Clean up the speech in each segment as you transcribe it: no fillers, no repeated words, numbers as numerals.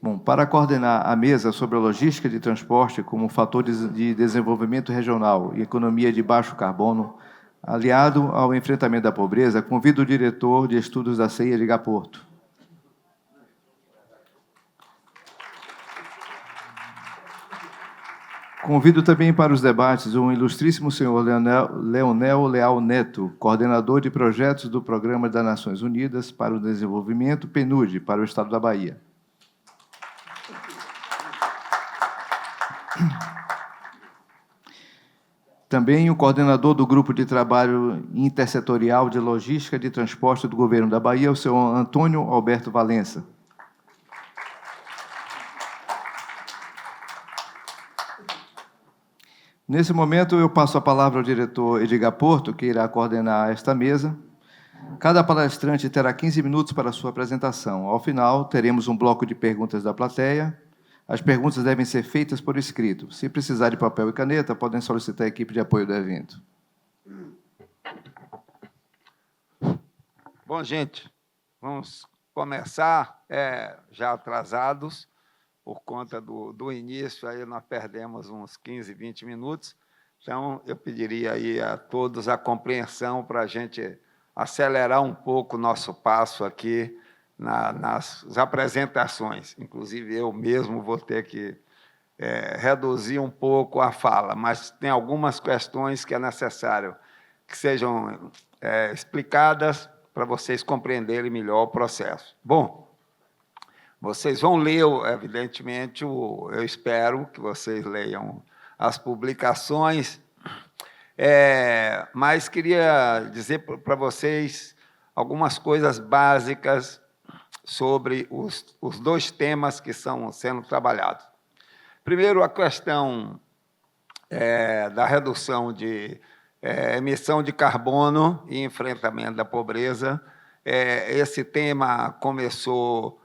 Bom, para coordenar a mesa sobre a logística de transporte como fatores de desenvolvimento regional e economia de baixo carbono, aliado ao enfrentamento da pobreza, convido o diretor de estudos da CEI, Edgar Porto. Convido também para os debates o ilustríssimo senhor Leonel Leal Neto, coordenador de projetos do Programa das Nações Unidas para o Desenvolvimento, PNUD, para o Estado da Bahia. Também o coordenador do Grupo de Trabalho Intersetorial de Logística de Transporte do Governo da Bahia, o senhor Antônio Alberto Valença. Nesse momento, eu passo a palavra ao diretor Edgar Porto, que irá coordenar esta mesa. Cada palestrante terá 15 minutos para a sua apresentação. Ao final, teremos um bloco de perguntas da plateia. As perguntas devem ser feitas por escrito. Se precisar de papel e caneta, podem solicitar a equipe de apoio do evento. Bom, gente, vamos começar já atrasados, por conta do início, aí nós perdemos uns 15, 20 minutos. Então, eu pediria aí a todos a compreensão para a gente acelerar um pouco o nosso passo aqui nas apresentações. Inclusive, eu mesmo vou ter que reduzir um pouco a fala, mas tem algumas questões que é necessário que sejam explicadas para vocês compreenderem melhor o processo. Bom, vocês vão ler, evidentemente, eu espero que vocês leiam as publicações, mas queria dizer para vocês algumas coisas básicas sobre os dois temas que estão sendo trabalhados. Primeiro, a questão da redução de emissão de carbono e enfrentamento da pobreza. Esse tema começou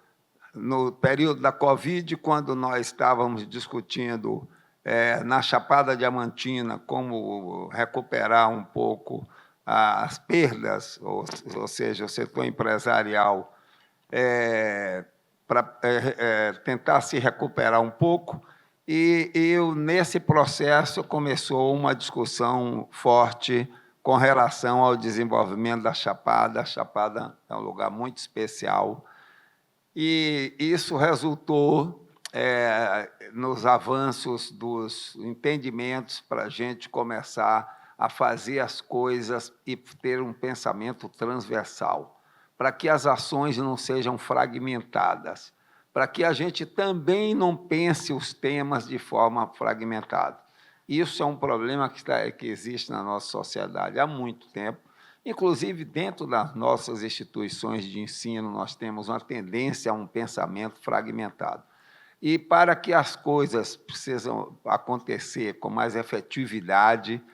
no período da Covid, quando nós estávamos discutindo na Chapada Diamantina como recuperar um pouco as perdas, ou seja, o setor empresarial, para tentar se recuperar um pouco. E nesse processo, começou uma discussão forte com relação ao desenvolvimento da Chapada. A Chapada é um lugar muito especial, e isso resultou nos avanços dos entendimentos para a gente começar a fazer as coisas e ter um pensamento transversal, para que as ações não sejam fragmentadas, para que a gente também não pense os temas de forma fragmentada. Isso é um problema que existe na nossa sociedade há muito tempo. Inclusive, dentro das nossas instituições de ensino, nós temos uma tendência a um pensamento fragmentado. E para que as coisas precisam acontecer com mais efetividade,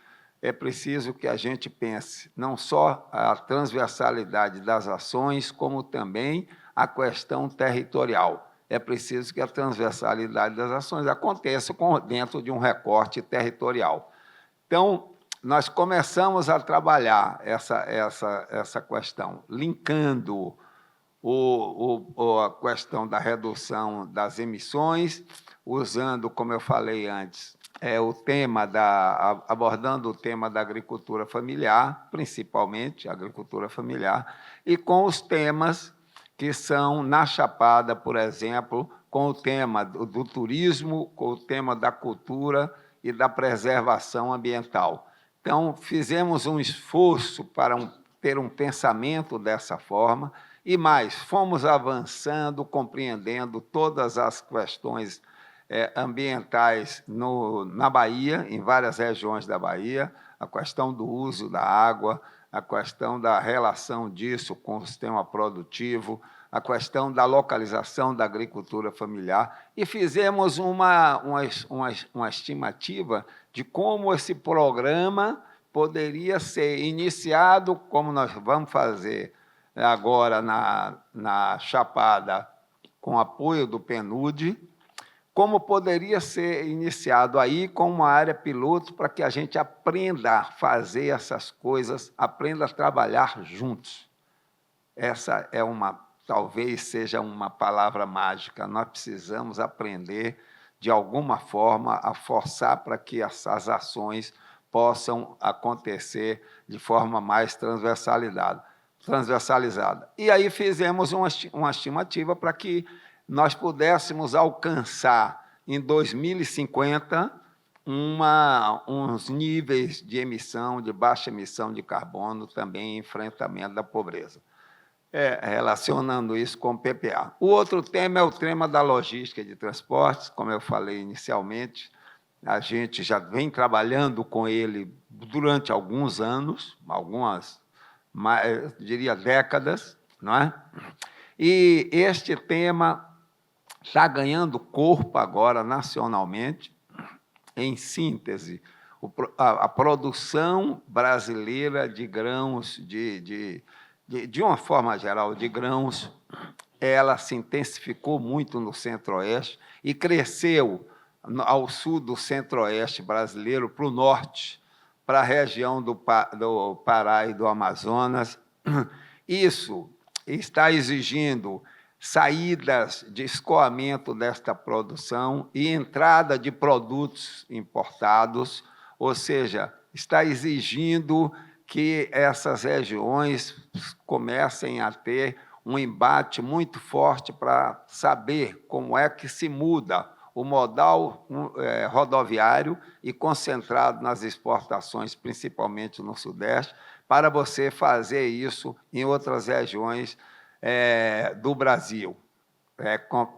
é preciso que a gente pense não só a transversalidade das ações, como também a questão territorial. É preciso que a transversalidade das ações aconteça dentro de um recorte territorial. Então, nós começamos a trabalhar essa questão, linkando a questão da redução das emissões, usando, como eu falei antes, abordando o tema da agricultura familiar, principalmente a agricultura familiar, e com os temas que são na Chapada, por exemplo, com o tema do turismo, com o tema da cultura e da preservação ambiental. Então, fizemos um esforço para ter um pensamento dessa forma, e mais, fomos avançando, compreendendo todas as questões ambientais na Bahia, em várias regiões da Bahia, a questão do uso da água, a questão da relação disso com o sistema produtivo, a questão da localização da agricultura familiar, e fizemos uma estimativa de como esse programa poderia ser iniciado, como nós vamos fazer agora na Chapada, com apoio do PNUD, como poderia ser iniciado aí com uma área piloto para que a gente aprenda a fazer essas coisas, aprenda a trabalhar juntos. Essa é uma talvez seja uma palavra mágica. Nós precisamos aprender, de alguma forma, a forçar para que essas ações possam acontecer de forma mais transversalizada. E aí fizemos uma estimativa para que nós pudéssemos alcançar, em 2050, uns níveis de emissão, de baixa emissão de carbono, também em enfrentamento da pobreza. Relacionando isso com o PPA. O outro tema é o tema da logística de transportes, como eu falei inicialmente, a gente já vem trabalhando com ele durante alguns anos, eu diria décadas, não é? E este tema está ganhando corpo agora nacionalmente. Em síntese, a produção brasileira de grãos, de uma forma geral, de grãos, ela se intensificou muito no Centro-Oeste e cresceu ao sul do Centro-Oeste brasileiro, para o norte, para a região do Pará e do Amazonas. Isso está exigindo saídas de escoamento desta produção e entrada de produtos importados, ou seja, está exigindo que essas regiões comecem a ter um embate muito forte para saber como é que se muda o modal rodoviário e concentrado nas exportações, principalmente no Sudeste, para você fazer isso em outras regiões do Brasil.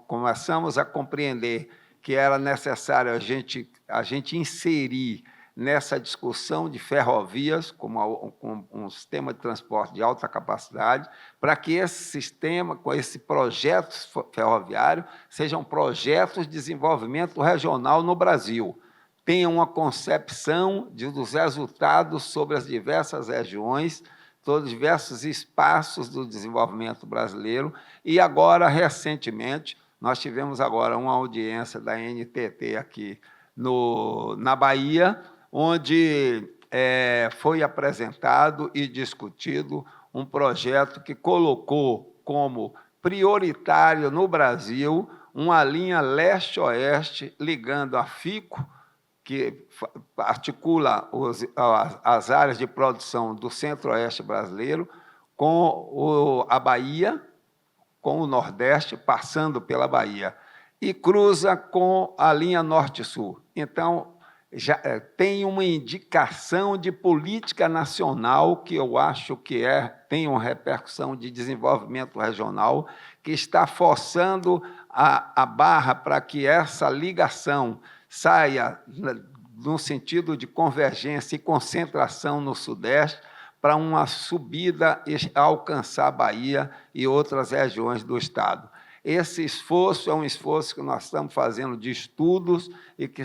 Começamos a compreender que era necessário a gente inserir nessa discussão de ferrovias como um sistema de transporte de alta capacidade, para que esse sistema, com esse projeto ferroviário, sejam projetos de desenvolvimento regional no Brasil, tenham uma concepção dos resultados sobre as diversas regiões, todos os diversos espaços do desenvolvimento brasileiro. E agora, recentemente, nós tivemos agora uma audiência da NTT aqui na Bahia, onde foi apresentado e discutido um projeto que colocou como prioritário no Brasil uma linha leste-oeste ligando a FICO, que articula as áreas de produção do Centro-Oeste brasileiro, com a Bahia, com o Nordeste, passando pela Bahia, e cruza com a linha Norte-Sul. Então, já tem uma indicação de política nacional que eu acho que tem uma repercussão de desenvolvimento regional, que está forçando a barra para que essa ligação saia no sentido de convergência e concentração no Sudeste, para uma subida e alcançar a Bahia e outras regiões do Estado. Esse esforço é um esforço que nós estamos fazendo de estudos, e que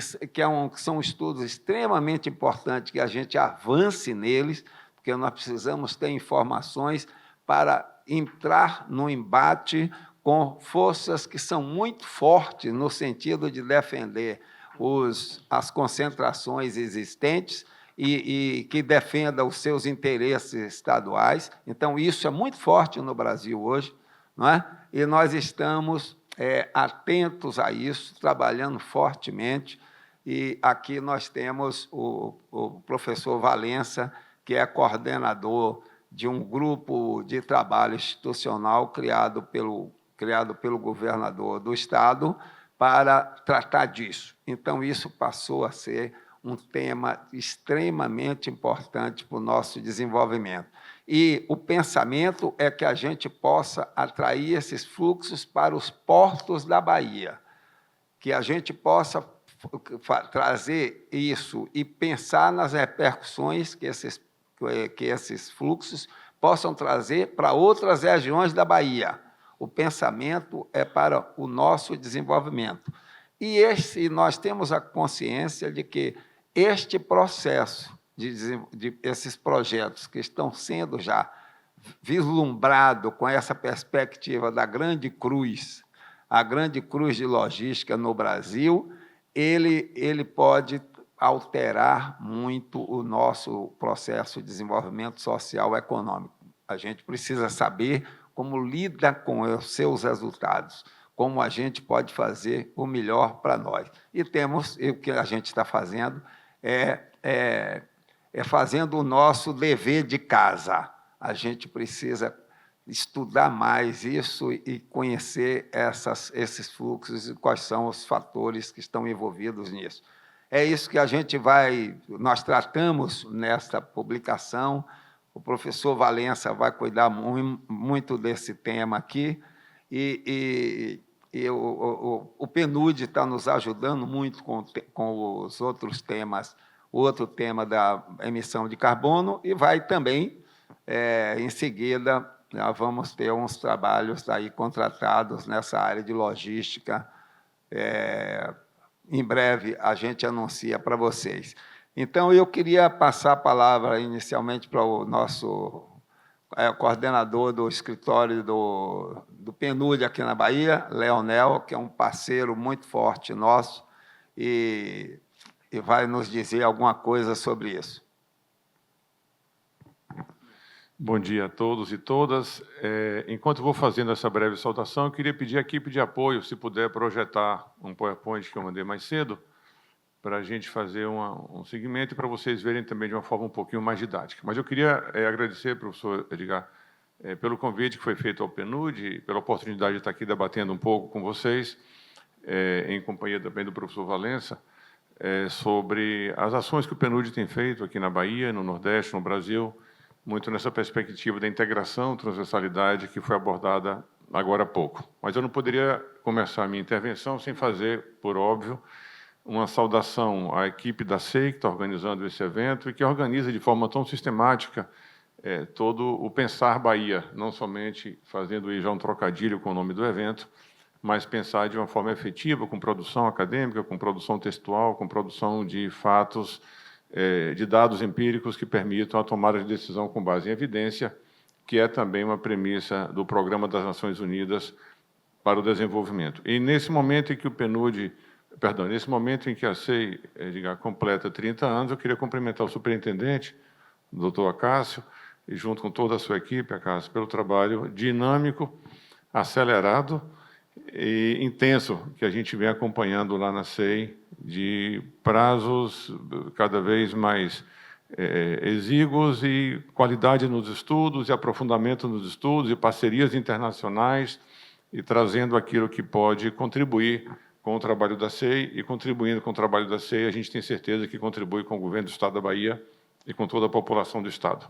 são estudos extremamente importantes, que a gente avance neles, porque nós precisamos ter informações para entrar no embate com forças que são muito fortes no sentido de defender as concentrações existentes e que defenda os seus interesses estaduais. Então, isso é muito forte no Brasil hoje, não é? E nós estamos atentos a isso, trabalhando fortemente, e aqui nós temos o professor Valença, que é coordenador de um grupo de trabalho institucional criado pelo governador do Estado para tratar disso. Então, isso passou a ser um tema extremamente importante para o nosso desenvolvimento. E o pensamento é que a gente possa atrair esses fluxos para os portos da Bahia, que a gente possa trazer isso e pensar nas repercussões que esses fluxos possam trazer para outras regiões da Bahia. O pensamento é para o nosso desenvolvimento. E nós temos a consciência de que este processo de esses projetos que estão sendo já vislumbrados com essa perspectiva da grande cruz, a grande cruz de logística no Brasil, ele pode alterar muito o nosso processo de desenvolvimento social e econômico. A gente precisa saber como lida com os seus resultados, como a gente pode fazer o melhor para nós. E o que a gente está fazendo é fazendo o nosso dever de casa. A gente precisa estudar mais isso e conhecer esses fluxos e quais são os fatores que estão envolvidos nisso. É isso que nós tratamos nesta publicação. O professor Valença vai cuidar muito desse tema aqui, e o PNUD está nos ajudando muito com os outros temas, o outro tema da emissão de carbono, e vai também, em seguida, vamos ter uns trabalhos aí contratados nessa área de logística. Em breve, a gente anuncia para vocês. Então, eu queria passar a palavra inicialmente para o nosso coordenador do escritório do PNUD aqui na Bahia, Leonel, que é um parceiro muito forte nosso, e vai nos dizer alguma coisa sobre isso. Bom dia a todos e todas. Enquanto vou fazendo essa breve saudação, eu queria pedir à equipe de apoio, se puder projetar um PowerPoint que eu mandei mais cedo, para a gente fazer um segmento e para vocês verem também de uma forma um pouquinho mais didática. Mas eu queria agradecer, professor Edgar, pelo convite que foi feito ao PNUD, pela oportunidade de estar aqui debatendo um pouco com vocês, em companhia também do professor Valença, sobre as ações que o PNUD tem feito aqui na Bahia, no Nordeste, no Brasil, muito nessa perspectiva da integração, transversalidade, que foi abordada agora há pouco. Mas eu não poderia começar a minha intervenção sem fazer, por óbvio, uma saudação à equipe da SEI, que está organizando esse evento e que organiza de forma tão sistemática todo o Pensar Bahia, não somente fazendo aí já um trocadilho com o nome do evento, mas pensar de uma forma efetiva, com produção acadêmica, com produção textual, com produção de fatos, de dados empíricos que permitam a tomada de decisão com base em evidência, que é também uma premissa do Programa das Nações Unidas para o Desenvolvimento. E nesse momento em que o PNUD, nesse momento em que a SEI completa 30 anos, eu queria cumprimentar o superintendente, o doutor Acácio, e junto com toda a sua equipe, Acácio, pelo trabalho dinâmico, acelerado e intenso que a gente vem acompanhando lá na SEI, de prazos cada vez mais exíguos e qualidade nos estudos, e aprofundamento nos estudos, e parcerias internacionais, e trazendo aquilo que pode contribuir com o trabalho da SEI, e contribuindo com o trabalho da SEI, a gente tem certeza que contribui com o governo do Estado da Bahia e com toda a população do Estado.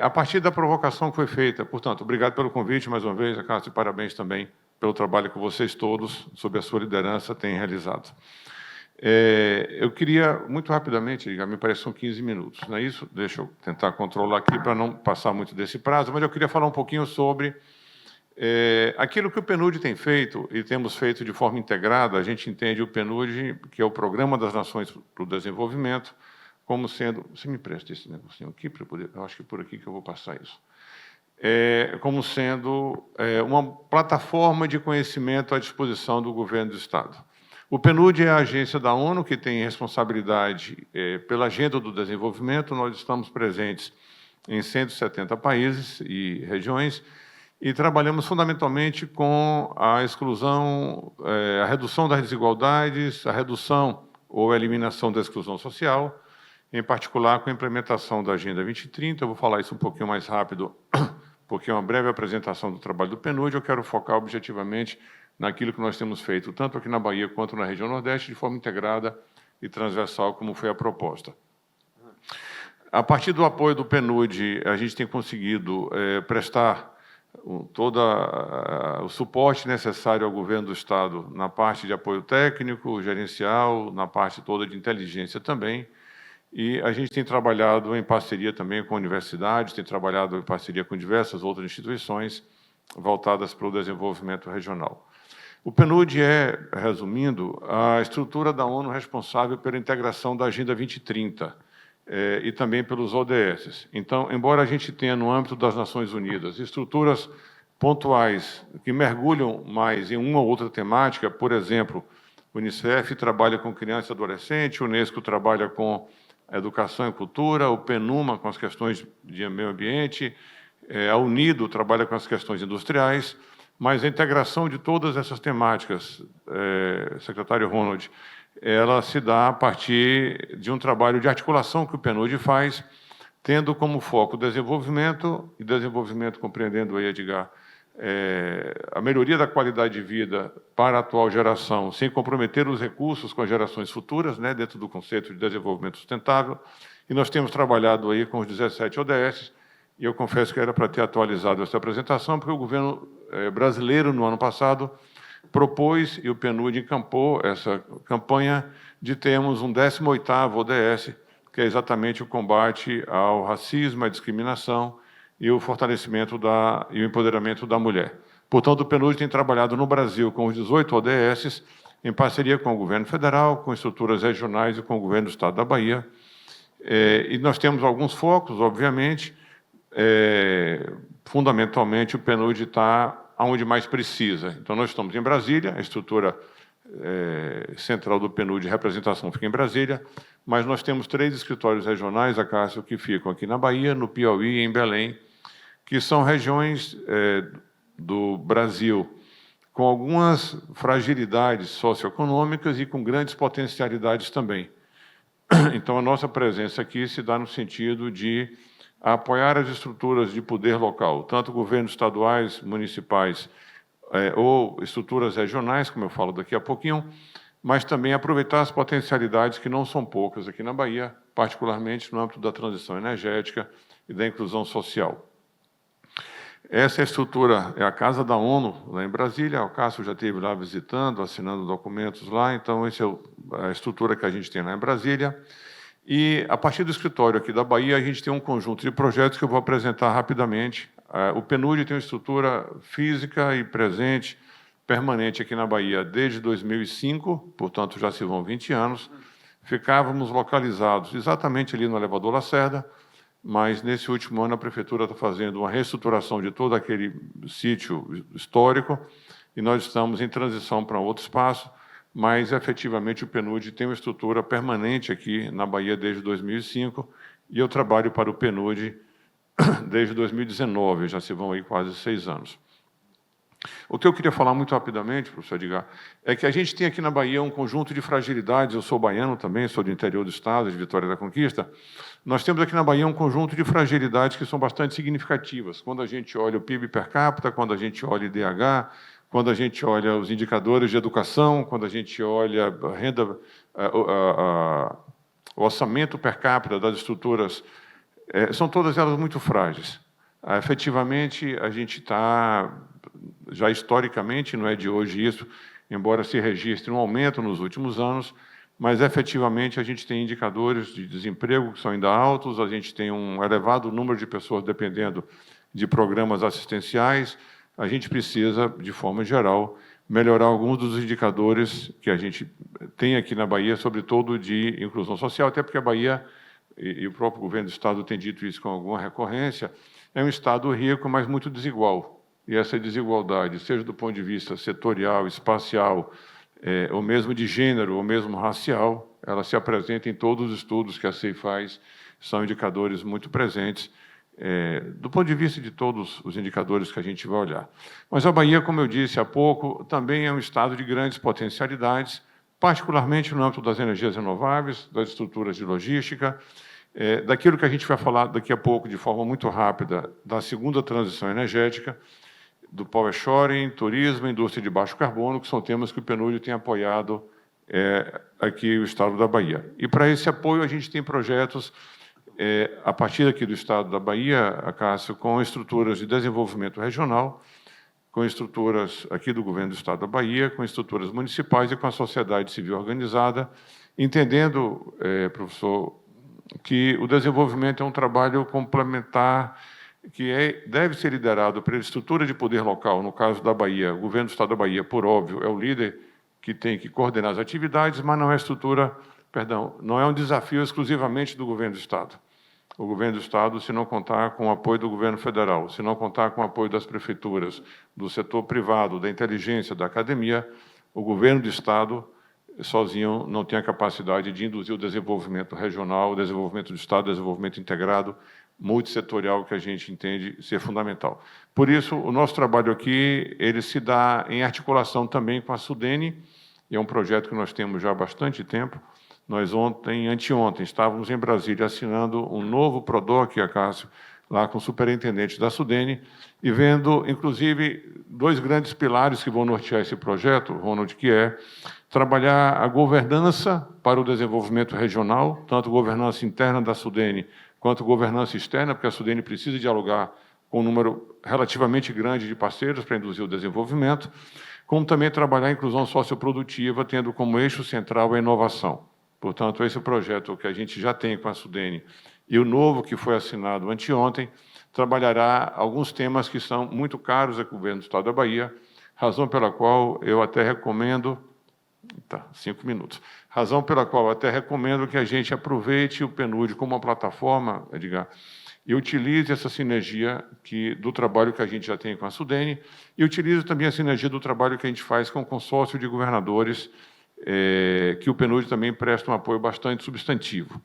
A partir da provocação que foi feita, portanto, obrigado pelo convite, mais uma vez, Acácio, e parabéns também pelo trabalho que vocês todos, sob a sua liderança, têm realizado. Eu queria, muito rapidamente, me parece que são 15 minutos, não é isso? Deixa eu tentar controlar aqui para não passar muito desse prazo, mas eu queria falar um pouquinho sobre aquilo que o PNUD tem feito, e temos feito de forma integrada. A gente entende o PNUD, que é o Programa das Nações para o Desenvolvimento, como sendo... Você me empresta esse negocinho aqui para eu poder... Eu acho que é por aqui que eu vou passar isso. Como sendo uma plataforma de conhecimento à disposição do governo do Estado. O PNUD é a agência da ONU que tem responsabilidade pela agenda do desenvolvimento. Nós estamos presentes em 170 países e regiões e trabalhamos fundamentalmente com a exclusão, a redução das desigualdades, a redução ou a eliminação da exclusão social, em particular com a implementação da Agenda 2030. Eu vou falar isso um pouquinho mais rápido, porque é uma breve apresentação do trabalho do PNUD. Eu quero focar objetivamente naquilo que nós temos feito, tanto aqui na Bahia quanto na região Nordeste, de forma integrada e transversal, como foi a proposta. A partir do apoio do PNUD, a gente tem conseguido prestar todo o suporte necessário ao governo do Estado na parte de apoio técnico, gerencial, na parte toda de inteligência também. E a gente tem trabalhado em parceria também com universidades, tem trabalhado em parceria com diversas outras instituições voltadas para o desenvolvimento regional. O PNUD é, resumindo, a estrutura da ONU responsável pela integração da Agenda 2030 e também pelos ODS. Então, embora a gente tenha no âmbito das Nações Unidas estruturas pontuais que mergulham mais em uma ou outra temática, por exemplo, o Unicef trabalha com criança e adolescente, o Unesco trabalha com educação e cultura, o PNUMA com as questões de meio ambiente, A Unido trabalha com as questões industriais, mas a integração de todas essas temáticas, secretário Ronald, ela se dá a partir de um trabalho de articulação que o PNUD faz, tendo como foco o desenvolvimento, e desenvolvimento compreendendo aí, Edgar, a melhoria da qualidade de vida para a atual geração, sem comprometer os recursos com as gerações futuras, né, dentro do conceito de desenvolvimento sustentável. E nós temos trabalhado aí com os 17 ODS, e eu confesso que era para ter atualizado essa apresentação, porque o governo brasileiro, no ano passado, propôs, e o PNUD encampou essa campanha, de termos um 18º ODS, que é exatamente o combate ao racismo, à discriminação e o fortalecimento e o empoderamento da mulher. Portanto, o PNUD tem trabalhado no Brasil com os 18 ODS, em parceria com o governo federal, com estruturas regionais e com o governo do Estado da Bahia. E nós temos alguns focos, obviamente. Fundamentalmente, o PNUD está onde mais precisa. Então, nós estamos em Brasília, a estrutura central do PNUD de representação fica em Brasília, mas nós temos 3 escritórios regionais, Acácio, que ficam aqui na Bahia, no Piauí e em Belém, que são regiões do Brasil com algumas fragilidades socioeconômicas e com grandes potencialidades também. Então, a nossa presença aqui se dá no sentido de apoiar as estruturas de poder local, tanto governos estaduais, municipais ou estruturas regionais, como eu falo daqui a pouquinho, mas também aproveitar as potencialidades que não são poucas aqui na Bahia, particularmente no âmbito da transição energética e da inclusão social. Essa estrutura é a Casa da ONU, lá em Brasília. O Cássio já esteve lá visitando, assinando documentos lá, então essa é a estrutura que a gente tem lá em Brasília. E, a partir do escritório aqui da Bahia, a gente tem um conjunto de projetos que eu vou apresentar rapidamente. O PNUD tem uma estrutura física e presente, permanente aqui na Bahia desde 2005, portanto, já se vão 20 anos. Ficávamos localizados exatamente ali no elevador Lacerda, mas, nesse último ano, a Prefeitura está fazendo uma reestruturação de todo aquele sítio histórico, e nós estamos em transição para outro espaço, mas, efetivamente, o PNUD tem uma estrutura permanente aqui na Bahia desde 2005, e eu trabalho para o PNUD desde 2019, já se vão aí quase 6 anos. O que eu queria falar muito rapidamente, professor Edgar, é que a gente tem aqui na Bahia um conjunto de fragilidades. Eu sou baiano também, sou do interior do estado, de Vitória da Conquista. Nós temos aqui na Bahia um conjunto de fragilidades que são bastante significativas. Quando a gente olha o PIB per capita, quando a gente olha o IDH, quando a gente olha os indicadores de educação, quando a gente olha a renda, o orçamento per capita das estruturas, são todas elas muito frágeis. Efetivamente, a gente está, já historicamente, não é de hoje isso, embora se registre um aumento nos últimos anos, mas efetivamente a gente tem indicadores de desemprego que são ainda altos, a gente tem um elevado número de pessoas dependendo de programas assistenciais. A gente precisa, de forma geral, melhorar alguns dos indicadores que a gente tem aqui na Bahia, sobretudo de inclusão social, até porque a Bahia, e o próprio governo do Estado tem dito isso com alguma recorrência, é um Estado rico, mas muito desigual. E essa desigualdade, seja do ponto de vista setorial, espacial, ou mesmo de gênero, ou mesmo racial, ela se apresenta em todos os estudos que a CEI faz, são indicadores muito presentes, do ponto de vista de todos os indicadores que a gente vai olhar. Mas a Bahia, como eu disse há pouco, também é um estado de grandes potencialidades, particularmente no âmbito das energias renováveis, das estruturas de logística, daquilo que a gente vai falar daqui a pouco de forma muito rápida, da segunda transição energética, do power shoring, turismo, indústria de baixo carbono, que são temas que o PNUD tem apoiado aqui o estado da Bahia. E, para esse apoio, a gente tem projetos a partir aqui do estado da Bahia, Acácio, com estruturas de desenvolvimento regional, com estruturas aqui do governo do estado da Bahia, com estruturas municipais e com a sociedade civil organizada, entendendo, professor, que o desenvolvimento é um trabalho complementar que deve ser liderado pela estrutura de poder local, no caso da Bahia. O governo do estado da Bahia, por óbvio, é o líder que tem que coordenar as atividades, mas não é não é um desafio exclusivamente do governo do estado. O governo do estado, se não contar com o apoio do governo federal, se não contar com o apoio das prefeituras, do setor privado, da inteligência, da academia, o governo do estado sozinho não tem a capacidade de induzir o desenvolvimento regional, o desenvolvimento do estado, o desenvolvimento integrado, multissetorial que a gente entende ser fundamental. Por isso, o nosso trabalho aqui ele se dá em articulação também com a Sudene, e é um projeto que nós temos já há bastante tempo. Nós anteontem, estávamos em Brasília assinando um novo PRODOC, Acácio, lá com o superintendente da Sudene, e vendo, inclusive, dois grandes pilares que vão nortear esse projeto, Ronald, que é trabalhar a governança para o desenvolvimento regional, tanto governança interna da Sudene, quanto governança externa, porque a Sudene precisa dialogar com um número relativamente grande de parceiros para induzir o desenvolvimento, como também trabalhar a inclusão socioprodutiva, tendo como eixo central a inovação. Portanto, esse projeto que a gente já tem com a Sudene e o novo que foi assinado anteontem, trabalhará alguns temas que são muito caros ao governo do Estado da Bahia, razão pela qual eu até recomendo... 5 minutos. Razão pela qual eu até recomendo que a gente aproveite o PNUD como uma plataforma, Edgar, e utilize essa sinergia do trabalho que a gente já tem com a Sudene e utilize também a sinergia do trabalho que a gente faz com o consórcio de governadores, que o PNUD também presta um apoio bastante substantivo.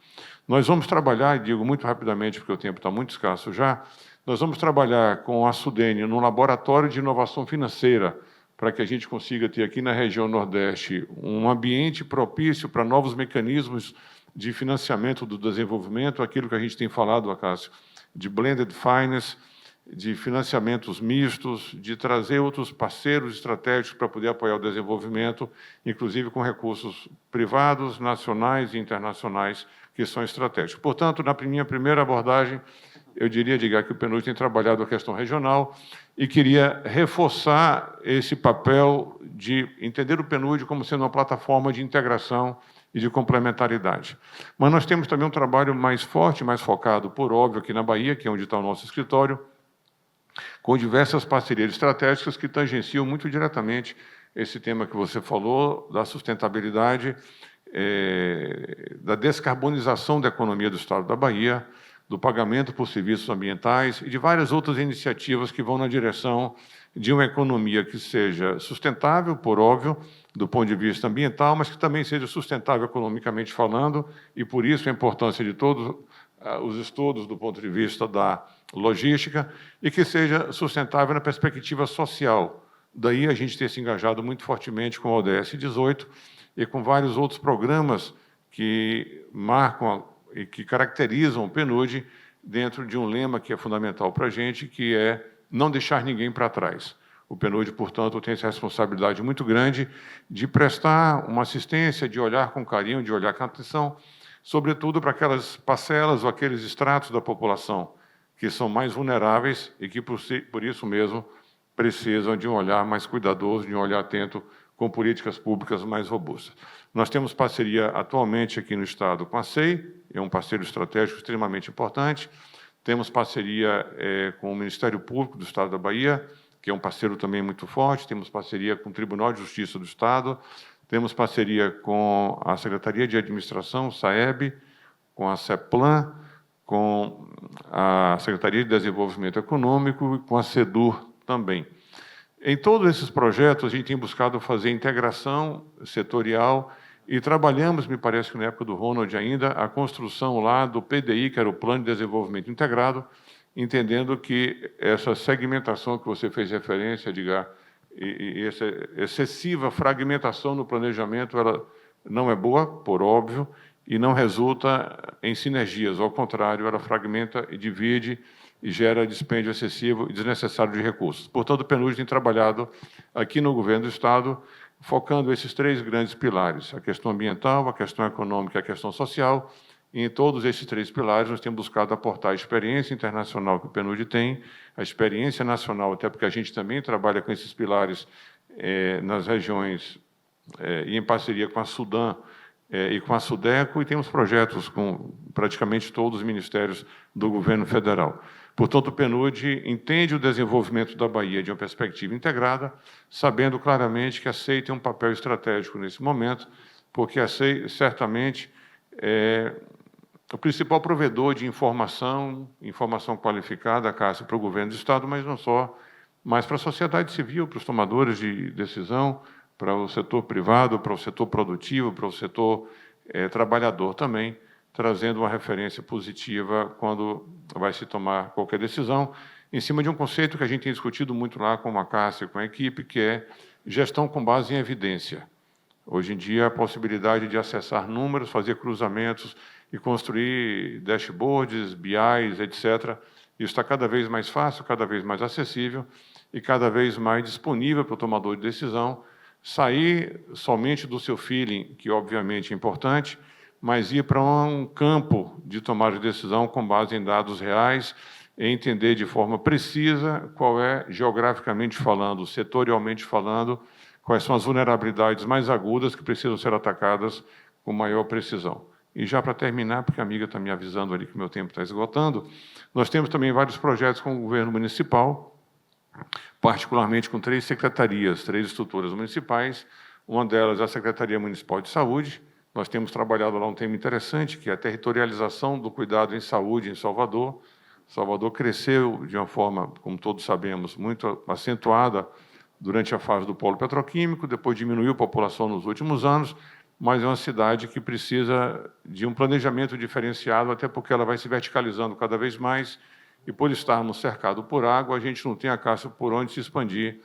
Nós vamos trabalhar, e digo muito rapidamente, porque o tempo está muito escasso já, nós vamos trabalhar com a Sudene no Laboratório de Inovação Financeira, para que a gente consiga ter aqui na região Nordeste um ambiente propício para novos mecanismos de financiamento do desenvolvimento, aquilo que a gente tem falado, Acácio, de blended finance, de financiamentos mistos, de trazer outros parceiros estratégicos para poder apoiar o desenvolvimento, inclusive com recursos privados, nacionais e internacionais, que são estratégicos. Portanto, na minha primeira abordagem, eu diria, Edgar, que o PNUD tem trabalhado a questão regional e queria reforçar esse papel de entender o PNUD como sendo uma plataforma de integração e de complementaridade. Mas nós temos também um trabalho mais forte, mais focado, por óbvio, aqui na Bahia, que é onde está o nosso escritório, com diversas parcerias estratégicas que tangenciam muito diretamente esse tema que você falou, da sustentabilidade, da descarbonização da economia do Estado da Bahia, do pagamento por serviços ambientais e de várias outras iniciativas que vão na direção de uma economia que seja sustentável, por óbvio, do ponto de vista ambiental, mas que também seja sustentável economicamente falando, e por isso a importância de todos os estudos do ponto de vista da logística, e que seja sustentável na perspectiva social. Daí a gente ter se engajado muito fortemente com a ODS 18 e com vários outros programas que marcam e que caracterizam o PNUD dentro de um lema que é fundamental para a gente, que é não deixar ninguém para trás. O PNUD, portanto, tem essa responsabilidade muito grande de prestar uma assistência, de olhar com carinho, de olhar com atenção, sobretudo para aquelas parcelas ou aqueles estratos da população que são mais vulneráveis e que, por isso mesmo, precisam de um olhar mais cuidadoso, de um olhar atento com políticas públicas mais robustas. Nós temos parceria atualmente aqui no Estado com a SEI, é um parceiro estratégico extremamente importante. Temos parceria com o Ministério Público do Estado da Bahia, que é um parceiro também muito forte. Temos parceria com o Tribunal de Justiça do Estado. Temos parceria com a Secretaria de Administração, SAEB, com a CEPLAN, com a Secretaria de Desenvolvimento Econômico e com a SEDUR também. Em todos esses projetos, a gente tem buscado fazer integração setorial e trabalhamos, me parece que na época do Ronald ainda, a construção lá do PDI, que era o Plano de Desenvolvimento Integrado, entendendo que essa segmentação que você fez referência, Edgar, e essa excessiva fragmentação no planejamento, ela não é boa, por óbvio, e não resulta em sinergias. Ao contrário, ela fragmenta e divide e gera dispêndio excessivo e desnecessário de recursos. Portanto, o PNUD tem trabalhado aqui no governo do Estado, focando esses três grandes pilares, a questão ambiental, a questão econômica e a questão social. E em todos esses três pilares, nós temos buscado aportar a experiência internacional que o PNUD tem, a experiência nacional, até porque a gente também trabalha com esses pilares nas regiões e em parceria com a Sudam e com a Sudeco, e temos projetos com praticamente todos os ministérios do governo federal. Portanto, o PNUD entende o desenvolvimento da Bahia de uma perspectiva integrada, sabendo claramente que a SEI tem um papel estratégico nesse momento, porque a SEI certamente é o principal provedor de informação qualificada, Cássio, para o governo do Estado, mas não só, mas para a sociedade civil, para os tomadores de decisão, para o setor privado, para o setor produtivo, para o setor trabalhador também, trazendo uma referência positiva quando vai se tomar qualquer decisão, em cima de um conceito que a gente tem discutido muito lá com a Cássia, com a equipe, que é gestão com base em evidência. Hoje em dia, a possibilidade de acessar números, fazer cruzamentos e construir dashboards, BIs, etc., isso está cada vez mais fácil, cada vez mais acessível e cada vez mais disponível para o tomador de decisão, sair somente do seu feeling, que obviamente é importante, mas ir para um campo de tomada de decisão com base em dados reais e entender de forma precisa qual é, geograficamente falando, setorialmente falando, quais são as vulnerabilidades mais agudas que precisam ser atacadas com maior precisão. E já para terminar, porque a amiga está me avisando ali que meu tempo está esgotando, nós temos também vários projetos com o governo municipal, particularmente com 3 secretarias, 3 estruturas municipais. Uma delas é a Secretaria Municipal de Saúde. Nós temos trabalhado lá um tema interessante, que é a territorialização do cuidado em saúde em Salvador. Salvador cresceu de uma forma, como todos sabemos, muito acentuada durante a fase do polo petroquímico, depois diminuiu a população nos últimos anos, mas é uma cidade que precisa de um planejamento diferenciado, até porque ela vai se verticalizando cada vez mais, e por estarmos cercados por água, a gente não tem acaso por onde se expandir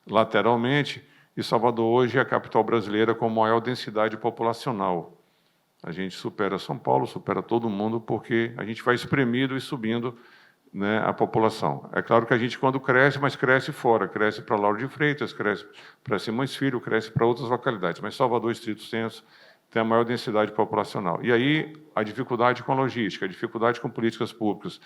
lateralmente, e Salvador hoje é a capital brasileira com maior densidade populacional. A gente supera São Paulo, supera todo mundo, porque a gente vai espremido e subindo, né, a população. É claro que a gente, quando cresce, mas cresce fora, cresce para Lauro de Freitas, cresce para Simões Filho, cresce para outras localidades, mas Salvador, estrito senso, tem a maior densidade populacional. E aí, a dificuldade com a logística, a dificuldade com políticas públicas,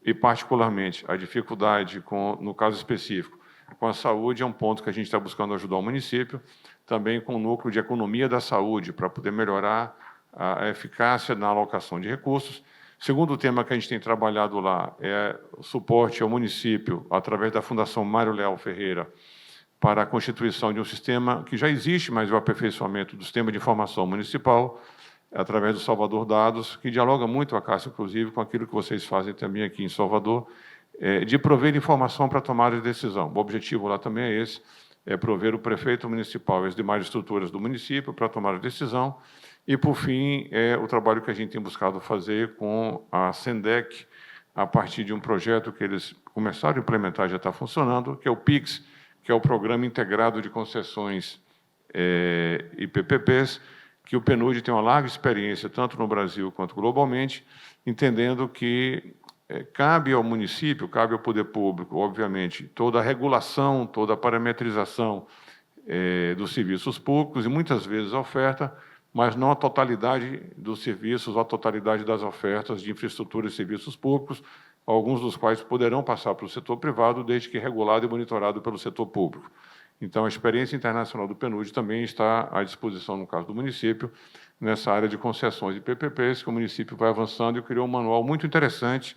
e particularmente a dificuldade com, no caso específico, com a saúde, é um ponto que a gente está buscando ajudar o município, também com o núcleo de economia da saúde, para poder melhorar a eficácia na alocação de recursos. Segundo tema que a gente tem trabalhado lá é o suporte ao município, através da Fundação Mário Leal Ferreira, para a constituição de um sistema que já existe, mas o aperfeiçoamento do sistema de informação municipal, através do Salvador Dados, que dialoga muito, a Cássia, inclusive, com aquilo que vocês fazem também aqui em Salvador, de prover informação para a tomada de decisão. O objetivo lá também é esse, é prover o prefeito municipal e as demais estruturas do município para tomar a decisão. E, por fim, é o trabalho que a gente tem buscado fazer com a SENDEC, a partir de um projeto que eles começaram a implementar, já está funcionando, que é o PIX, que é o Programa Integrado de Concessões e PPPs, que o PNUD tem uma larga experiência, tanto no Brasil quanto globalmente, entendendo que cabe ao município, cabe ao poder público, obviamente, toda a regulação, toda a parametrização dos serviços públicos e, muitas vezes, a oferta, mas não a totalidade dos serviços, ou a totalidade das ofertas de infraestrutura e serviços públicos, alguns dos quais poderão passar para o setor privado, desde que regulado e monitorado pelo setor público. Então, a experiência internacional do PNUD também está à disposição, no caso do município, nessa área de concessões e PPPs, que o município vai avançando e criou um manual muito interessante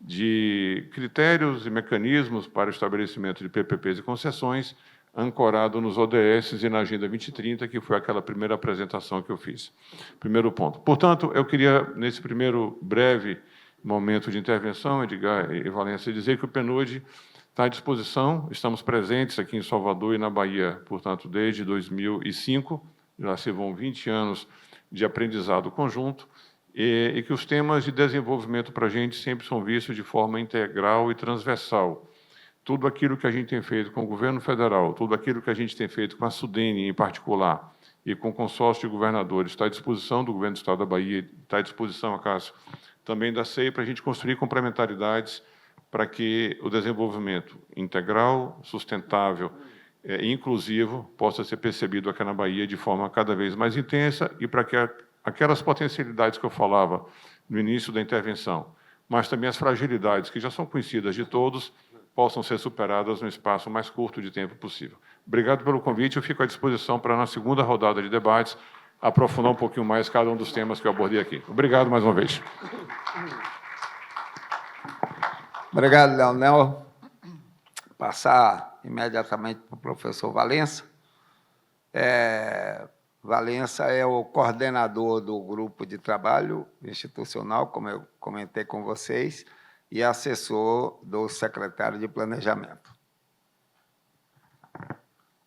de critérios e mecanismos para o estabelecimento de PPPs e concessões, ancorado nos ODS e na Agenda 2030, que foi aquela primeira apresentação que eu fiz. Primeiro ponto. Portanto, eu queria, nesse primeiro breve momento de intervenção, Edgar e Valência, dizer que o PNUD está à disposição, estamos presentes aqui em Salvador e na Bahia, portanto, desde 2005, já se vão 20 anos de aprendizado conjunto, e que os temas de desenvolvimento para a gente sempre são vistos de forma integral e transversal. Tudo aquilo que a gente tem feito com o governo federal, tudo aquilo que a gente tem feito com a SUDENE em particular, e com o consórcio de governadores, está à disposição do governo do Estado da Bahia, está à disposição, acaso, também da SEI, para a gente construir complementaridades para que o desenvolvimento integral, sustentável e inclusivo possa ser percebido aqui na Bahia de forma cada vez mais intensa e para que aquelas potencialidades que eu falava no início da intervenção, mas também as fragilidades que já são conhecidas de todos, possam ser superadas no espaço mais curto de tempo possível. Obrigado pelo convite, eu fico à disposição para, na segunda rodada de debates, aprofundar um pouquinho mais cada um dos temas que eu abordei aqui. Obrigado mais uma vez. Obrigado, Leonel. Passar imediatamente para o professor Valença. Valença é o coordenador do grupo de trabalho institucional, como eu comentei com vocês, e assessor do secretário de Planejamento.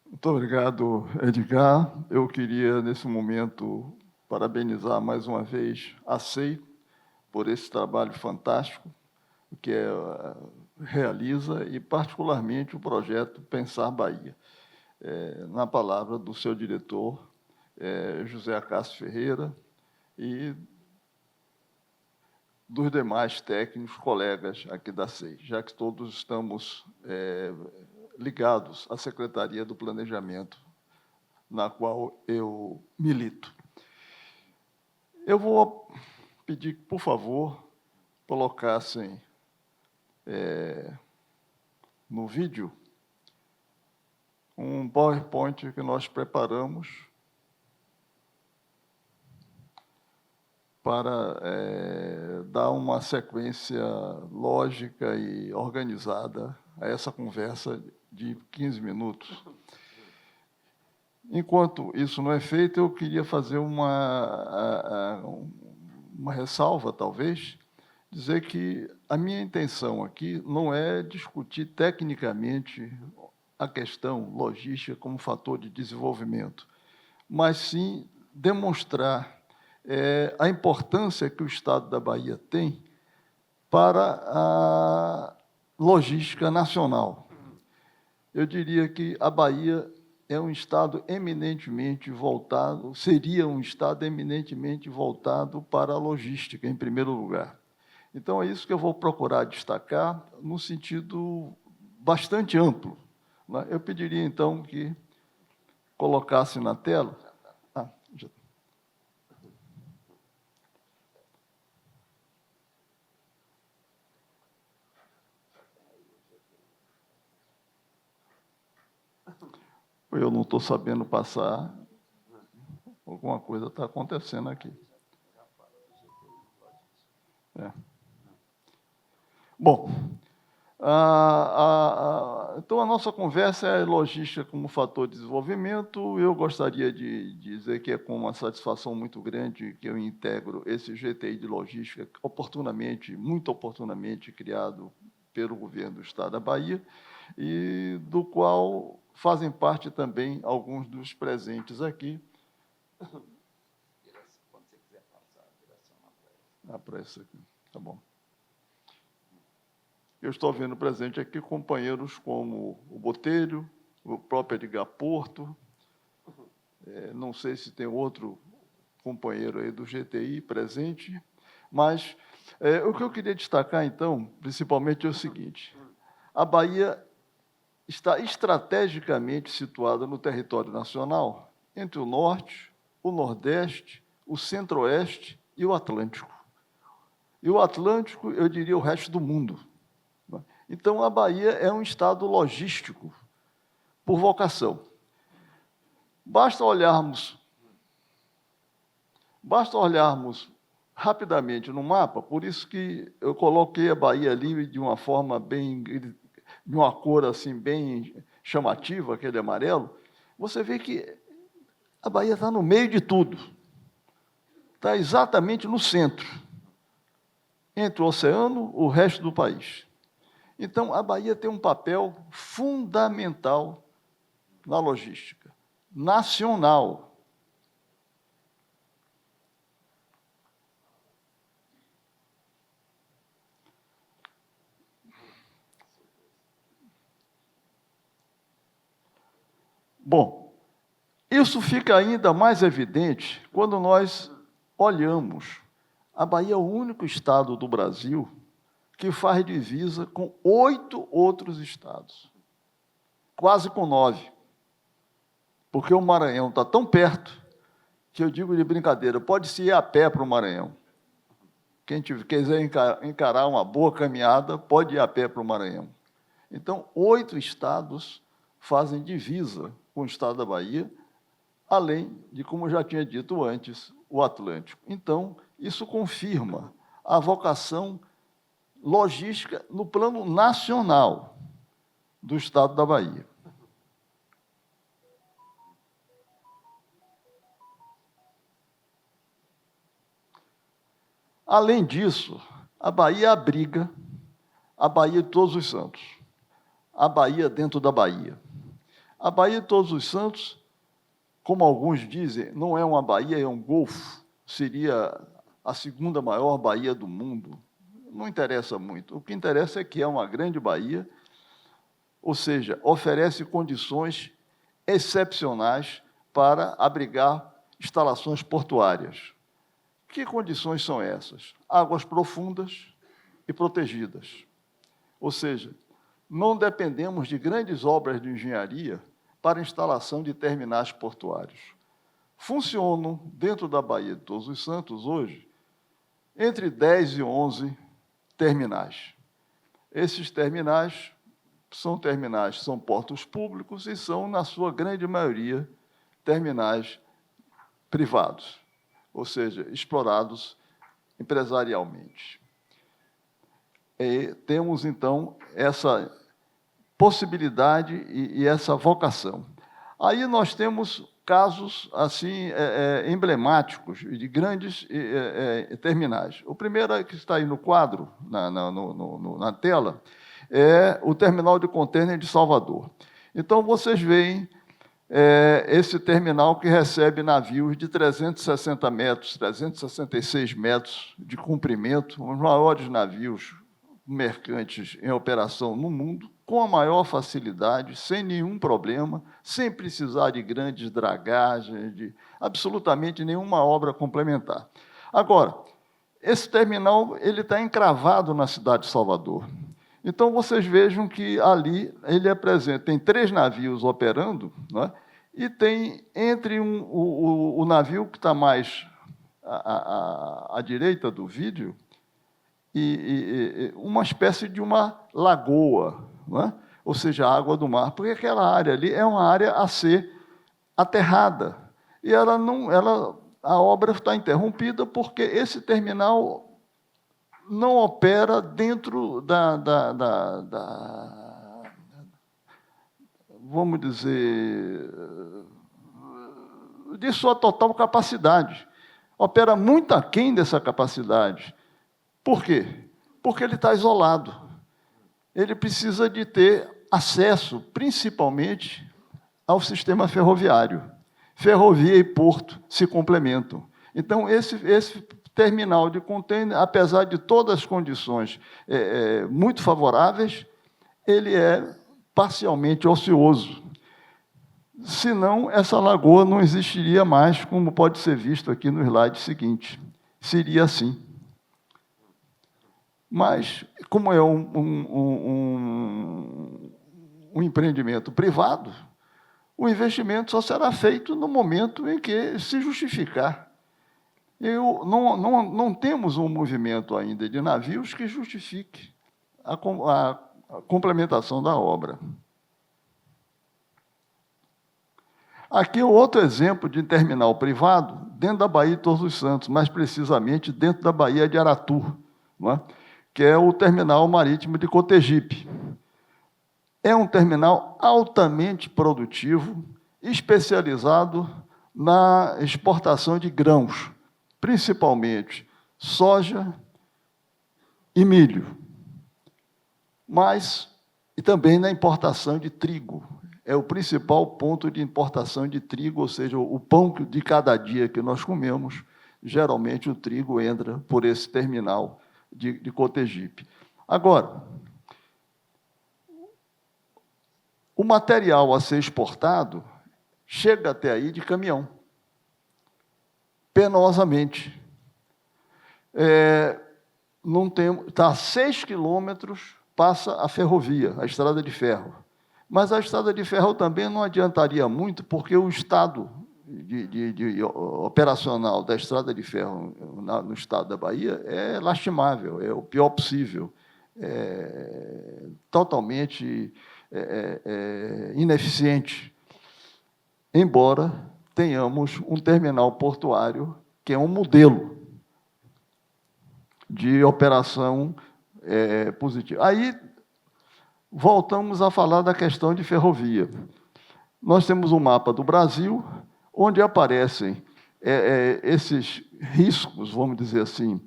Muito obrigado, Edgar. Eu queria, nesse momento, parabenizar mais uma vez a SEI por esse trabalho fantástico que realiza, e particularmente o projeto Pensar Bahia. Na palavra do seu diretor, José Acácio Ferreira, e dos demais técnicos, colegas aqui da SEI, já que todos estamos ligados à Secretaria do Planejamento, na qual eu milito. Eu vou pedir que, por favor, colocassem no vídeo um PowerPoint que nós preparamos para dar uma sequência lógica e organizada a essa conversa de 15 minutos. Enquanto isso não é feito, eu queria fazer uma ressalva, talvez, dizer que a minha intenção aqui não é discutir tecnicamente a questão logística como fator de desenvolvimento, mas sim demonstrar a importância que o Estado da Bahia tem para a logística nacional. Eu diria que a Bahia é um Estado eminentemente voltado, seria um Estado eminentemente voltado para a logística, em primeiro lugar. Então, é isso que eu vou procurar destacar no sentido bastante amplo. Eu pediria, então, que colocasse na tela. Eu não estou sabendo passar. Alguma coisa está acontecendo aqui. Bom, então a nossa conversa é logística como fator de desenvolvimento. Eu gostaria de dizer que é com uma satisfação muito grande que eu integro esse GTI de logística, muito oportunamente criado pelo governo do Estado da Bahia, e do qual fazem parte também alguns dos presentes aqui. Quando você quiser passar a direção para essa aqui, tá bom. Eu estou vendo presente aqui companheiros como o Botelho, o próprio Edgar Porto, não sei se tem outro companheiro aí do GTI presente, mas o que eu queria destacar, então, principalmente, é o seguinte: a Bahia está estrategicamente situada no território nacional, entre o Norte, o Nordeste, o Centro-Oeste e o Atlântico. E o Atlântico, eu diria, o resto do mundo. Então, a Bahia é um estado logístico, por vocação. Basta olharmos rapidamente no mapa, por isso que eu coloquei a Bahia ali de uma forma de uma cor assim bem chamativa, aquele amarelo. Você vê que a Bahia está no meio de tudo, está exatamente no centro, entre o oceano e o resto do país. Então, a Bahia tem um papel fundamental na logística nacional. Bom, isso fica ainda mais evidente quando nós olhamos. A Bahia é o único estado do Brasil que faz divisa com 8 outros estados, quase com 9, porque o Maranhão está tão perto que eu digo de brincadeira, pode-se ir a pé para o Maranhão. Quem quiser encarar uma boa caminhada, pode ir a pé para o Maranhão. Então, 8 estados fazem divisa com o estado da Bahia, além de, como eu já tinha dito antes, o Atlântico. Então, isso confirma a vocação logística no plano nacional do estado da Bahia. Além disso, a Bahia abriga a Bahia de Todos os Santos, a Bahia dentro da Bahia. A Bahia de Todos os Santos, como alguns dizem, não é uma baía, é um golfo, seria a segunda maior baía do mundo, não interessa muito. O que interessa é que é uma grande baía, ou seja, oferece condições excepcionais para abrigar instalações portuárias. Que condições são essas? Águas profundas e protegidas. Ou seja, não dependemos de grandes obras de engenharia para a instalação de terminais portuários. Funcionam, dentro da Baía de Todos os Santos, hoje, entre 10 e 11 terminais. Esses terminais são portos públicos e são, na sua grande maioria, terminais privados, ou seja, explorados empresarialmente. Temos, então, essa possibilidade e essa vocação. Aí nós temos casos assim emblemáticos de grandes terminais. O primeiro que está aí no quadro, na tela, é o terminal de contêiner de Salvador. Então, vocês veem esse terminal que recebe navios de 360 metros, 366 metros de comprimento, os maiores navios mercantes em operação no mundo, com a maior facilidade, sem nenhum problema, sem precisar de grandes dragagens, de absolutamente nenhuma obra complementar. Agora, esse terminal ele está encravado na cidade de Salvador. Então, vocês vejam que ali ele apresenta, tem 3 navios operando, né? E tem entre o navio que está mais à direita do vídeo, e uma espécie de uma lagoa, não é? Ou seja, a água do mar, porque aquela área ali é uma área a ser aterrada. E a obra está interrompida porque esse terminal não opera dentro vamos dizer, de sua total capacidade. Opera muito aquém dessa capacidade. Por quê? Porque ele está isolado. Ele precisa de ter acesso, principalmente, ao sistema ferroviário. Ferrovia e porto se complementam. Então, esse terminal de contêiner, apesar de todas as condições muito favoráveis, ele é parcialmente ocioso. Senão, essa lagoa não existiria mais, como pode ser visto aqui no slide seguinte. Seria assim. Mas, como é um empreendimento privado, o investimento só será feito no momento em que se justificar. Não temos um movimento ainda de navios que justifique a complementação da obra. Aqui é outro exemplo de terminal privado dentro da Baía de Todos os Santos, mais precisamente dentro da Baía de Aratu, não é? Que é o terminal marítimo de Cotegipe. É um terminal altamente produtivo, especializado na exportação de grãos, principalmente soja e milho, e também na importação de trigo. É o principal ponto de importação de trigo, ou seja, o pão de cada dia que nós comemos, geralmente o trigo entra por esse terminal de Cotegipe. Agora, o material a ser exportado chega até aí de caminhão, penosamente. Está a 6 quilômetros, passa a ferrovia, a estrada de ferro. Mas a estrada de ferro também não adiantaria muito, porque o estado operacional da estrada de ferro no estado da Bahia é lastimável, é o pior possível, totalmente ineficiente, embora tenhamos um terminal portuário que é um modelo de operação positiva. Aí, voltamos a falar da questão de ferrovia. Nós temos um mapa do Brasil, onde aparecem esses riscos, vamos dizer assim,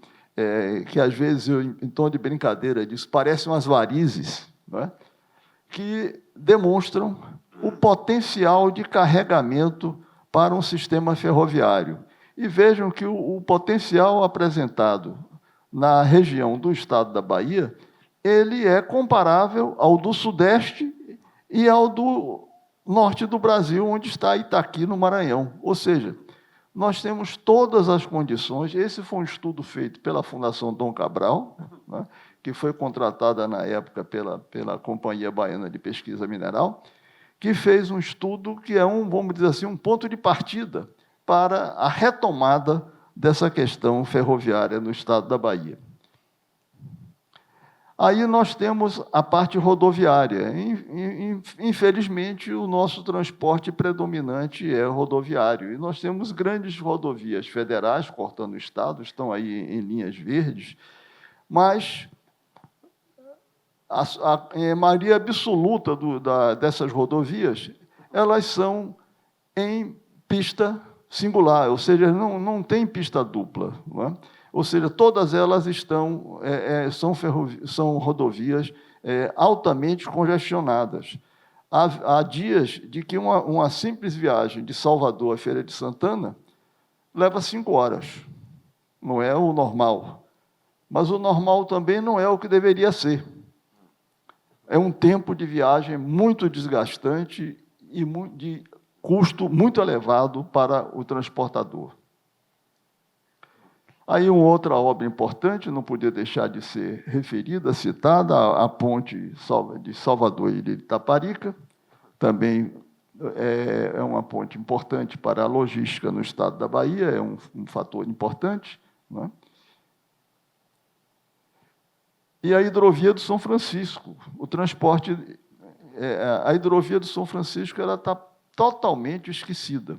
que às vezes, em tom de brincadeira, disso, parecem umas varizes, não é? Que demonstram o potencial de carregamento para um sistema ferroviário. e vejam que o potencial apresentado na região do estado da Bahia, ele é comparável ao do Sudeste e ao do norte do Brasil, onde está Itaqui, no Maranhão. Ou seja, nós temos todas as condições. Esse foi um estudo feito pela Fundação Dom Cabral, né, que foi contratada na época pela Companhia Baiana de Pesquisa Mineral, que fez um estudo que é vamos dizer assim, um ponto de partida para a retomada dessa questão ferroviária no estado da Bahia. Aí nós temos a parte rodoviária. Infelizmente, o nosso transporte predominante é rodoviário. E nós temos grandes rodovias federais cortando o estado, estão aí em linhas verdes, mas a maioria absoluta dessas rodovias, elas são em pista singular, ou seja, não tem pista dupla, não é? Ou seja, todas elas são rodovias altamente congestionadas. Há dias de que uma simples viagem de Salvador à Feira de Santana leva 5 horas. Não é o normal. Mas o normal também não é o que deveria ser. É um tempo de viagem muito desgastante e de custo muito elevado para o transportador. Aí, uma outra obra importante, não podia deixar de ser referida, citada, a ponte de Salvador e de Itaparica, também é uma ponte importante para a logística no estado da Bahia, é um fator importante, não é? E a hidrovia do São Francisco, o transporte, a hidrovia do São Francisco, ela está totalmente esquecida.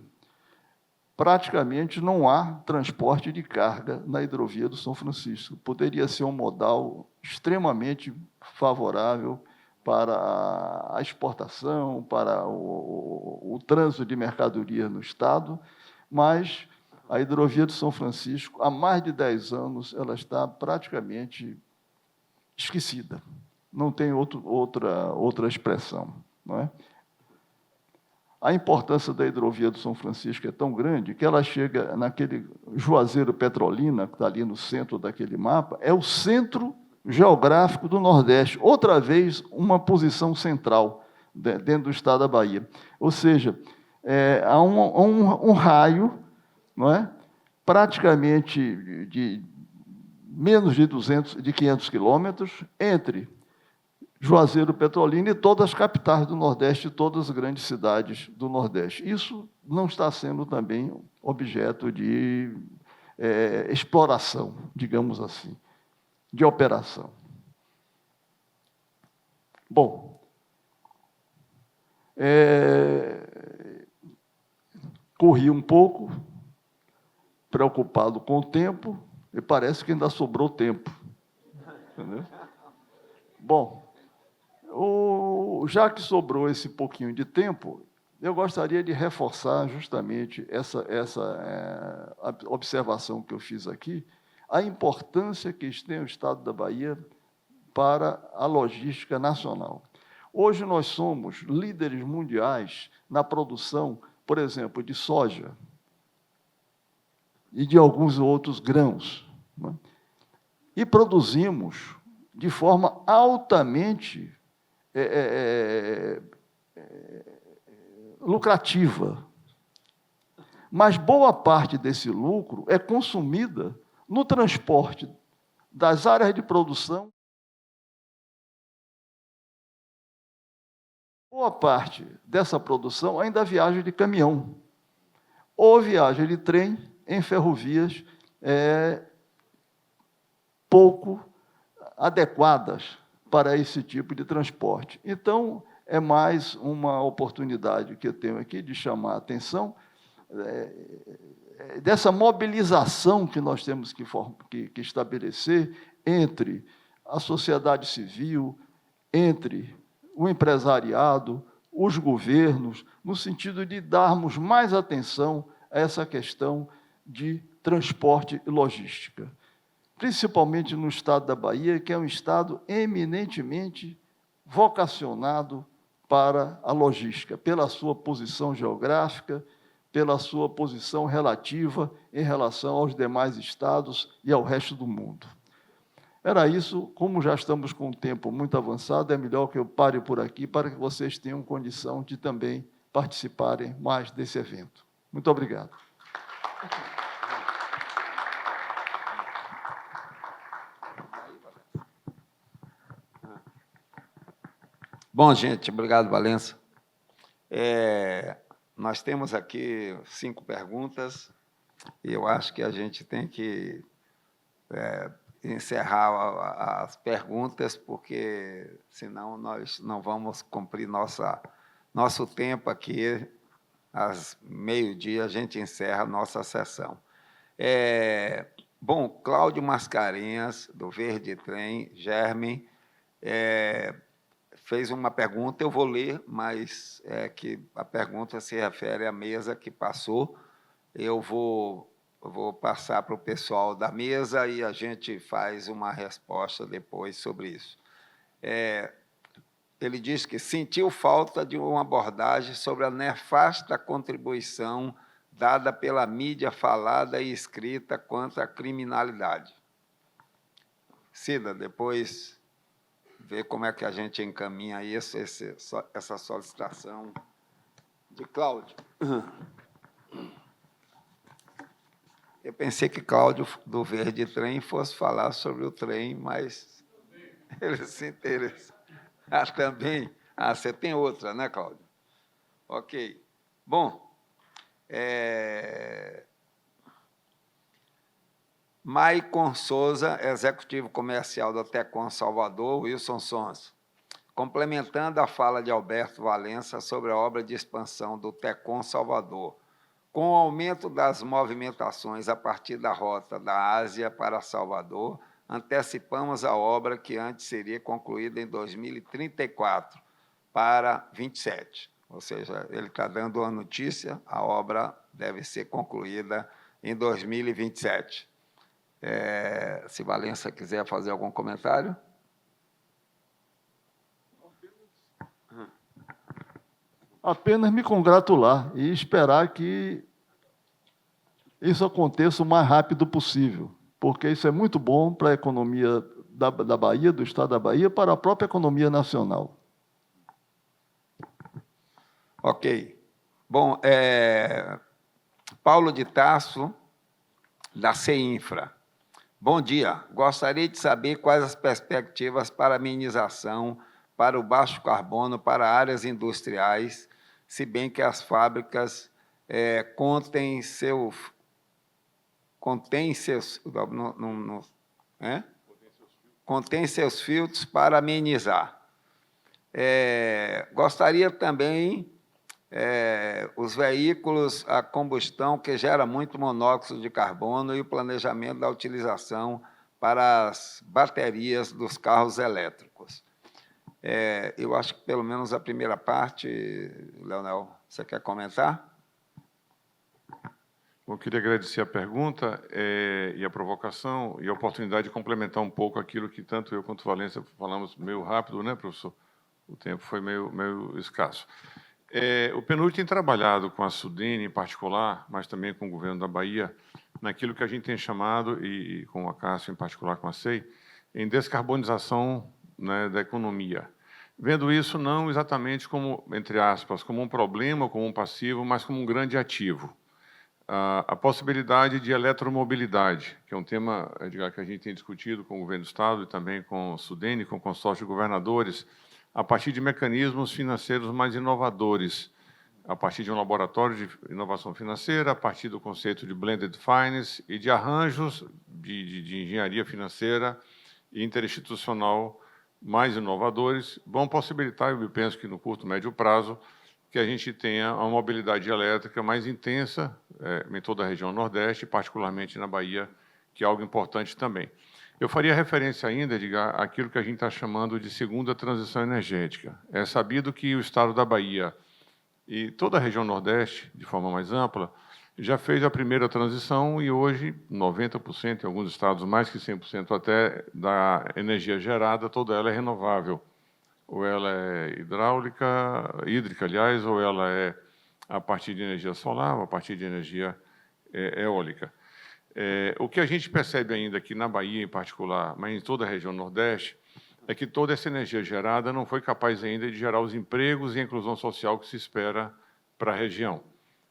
Praticamente não há transporte de carga na hidrovia do São Francisco. Poderia ser um modal extremamente favorável para a exportação, para o trânsito de mercadoria no estado, mas a hidrovia do São Francisco, há mais de 10 anos, ela está praticamente esquecida. Não tem outra expressão, não é? A importância da hidrovia do São Francisco é tão grande que ela chega naquele Juazeiro Petrolina, que está ali no centro daquele mapa, é o centro geográfico do Nordeste. Outra vez, uma posição central dentro do estado da Bahia. Ou seja, há um raio, não é? Praticamente de menos de 500 quilômetros entre Juazeiro Petrolina e todas as capitais do Nordeste, todas as grandes cidades do Nordeste. Isso não está sendo também objeto de exploração, digamos assim, de operação. Bom, corri um pouco, preocupado com o tempo, e parece que ainda sobrou tempo. Entendeu? Bom, já que sobrou esse pouquinho de tempo, eu gostaria de reforçar justamente essa observação que eu fiz aqui, a importância que tem o estado da Bahia para a logística nacional. Hoje nós somos líderes mundiais na produção, por exemplo, de soja e de alguns outros grãos, né? E produzimos de forma altamente lucrativa. Mas boa parte desse lucro é consumida no transporte das áreas de produção. Boa parte dessa produção ainda viaja de caminhão ou viaja de trem em ferrovias pouco adequadas para esse tipo de transporte. Então, é mais uma oportunidade que eu tenho aqui de chamar a atenção dessa mobilização que nós temos que estabelecer entre a sociedade civil, entre o empresariado, os governos, no sentido de darmos mais atenção a essa questão de transporte e logística, principalmente no estado da Bahia, que é um estado eminentemente vocacionado para a logística, pela sua posição geográfica, pela sua posição relativa em relação aos demais estados e ao resto do mundo. Era isso. Como já estamos com o tempo muito avançado, é melhor que eu pare por aqui para que vocês tenham condição de também participarem mais desse evento. Muito obrigado. Bom, gente, obrigado, Valença. Nós temos aqui 5 perguntas e eu acho que a gente tem que encerrar as perguntas, porque senão nós não vamos cumprir nosso tempo aqui. Às meio-dia a gente encerra a nossa sessão. Bom, Cláudio Mascarenhas, do Verde Trem, Germe, fez uma pergunta, eu vou ler, mas que a pergunta se refere à mesa que passou. Eu vou passar para o pessoal da mesa e a gente faz uma resposta depois sobre isso. Ele diz que sentiu falta de uma abordagem sobre a nefasta contribuição dada pela mídia falada e escrita quanto à criminalidade. Cida, depois ver como é que a gente encaminha isso, essa solicitação de Cláudio. Eu pensei que Cláudio, do Verde Trem, fosse falar sobre o trem, mas ele se interessa. Também? Você tem outra, né, Cláudio? Ok. Bom, Maicon Souza, executivo comercial da Tecon Salvador, Wilson Sons. Complementando a fala de Alberto Valença sobre a obra de expansão do Tecon Salvador, com o aumento das movimentações a partir da rota da Ásia para Salvador, antecipamos a obra que antes seria concluída em 2034 para 27. Ou seja, ele está dando uma notícia, a obra deve ser concluída em 2027. Se Valença quiser fazer algum comentário. Apenas me congratular e esperar que isso aconteça o mais rápido possível, porque isso é muito bom para a economia da Bahia, do Estado da Bahia, para a própria economia nacional. Ok. Bom, Paulo de Tarso, da CEINFRA. Bom dia. Gostaria de saber quais as perspectivas para amenização para o baixo carbono para áreas industriais, se bem que as fábricas contêm seus filtros para amenizar. Gostaria também os veículos a combustão que geram muito monóxido de carbono e o planejamento da utilização para as baterias dos carros elétricos. Eu acho que, pelo menos, a primeira parte, Leonel, você quer comentar? Eu queria agradecer a pergunta e a provocação e a oportunidade de complementar um pouco aquilo que tanto eu quanto o Valença falamos meio rápido, né, professor? O tempo foi meio escasso. O PNUD tem trabalhado com a Sudene em particular, mas também com o governo da Bahia, naquilo que a gente tem chamado, e com a Cássio em particular, com a SEI, em descarbonização, né, da economia. Vendo isso não exatamente como, entre aspas, como um problema, como um passivo, mas como um grande ativo. A possibilidade de eletromobilidade, que é um tema, Edgar, que a gente tem discutido com o governo do Estado e também com o Sudene, com o consórcio de governadores, a partir de mecanismos financeiros mais inovadores, a partir de um laboratório de inovação financeira, a partir do conceito de blended finance e de arranjos de engenharia financeira e interinstitucional mais inovadores, vão possibilitar, eu penso que no curto, médio prazo, que a gente tenha uma mobilidade elétrica mais intensa em toda a região Nordeste, particularmente na Bahia, que é algo importante também. Eu faria referência ainda, Edgar, àquilo que a gente está chamando de segunda transição energética. É sabido que o Estado da Bahia e toda a região Nordeste, de forma mais ampla, já fez a primeira transição e hoje 90%, em alguns estados mais que 100% até, da energia gerada, toda ela é renovável. Ou ela é hídrica, aliás, ou ela é a partir de energia solar, a partir de energia eólica. O que a gente percebe ainda aqui na Bahia, em particular, mas em toda a região Nordeste, é que toda essa energia gerada não foi capaz ainda de gerar os empregos e a inclusão social que se espera para a região.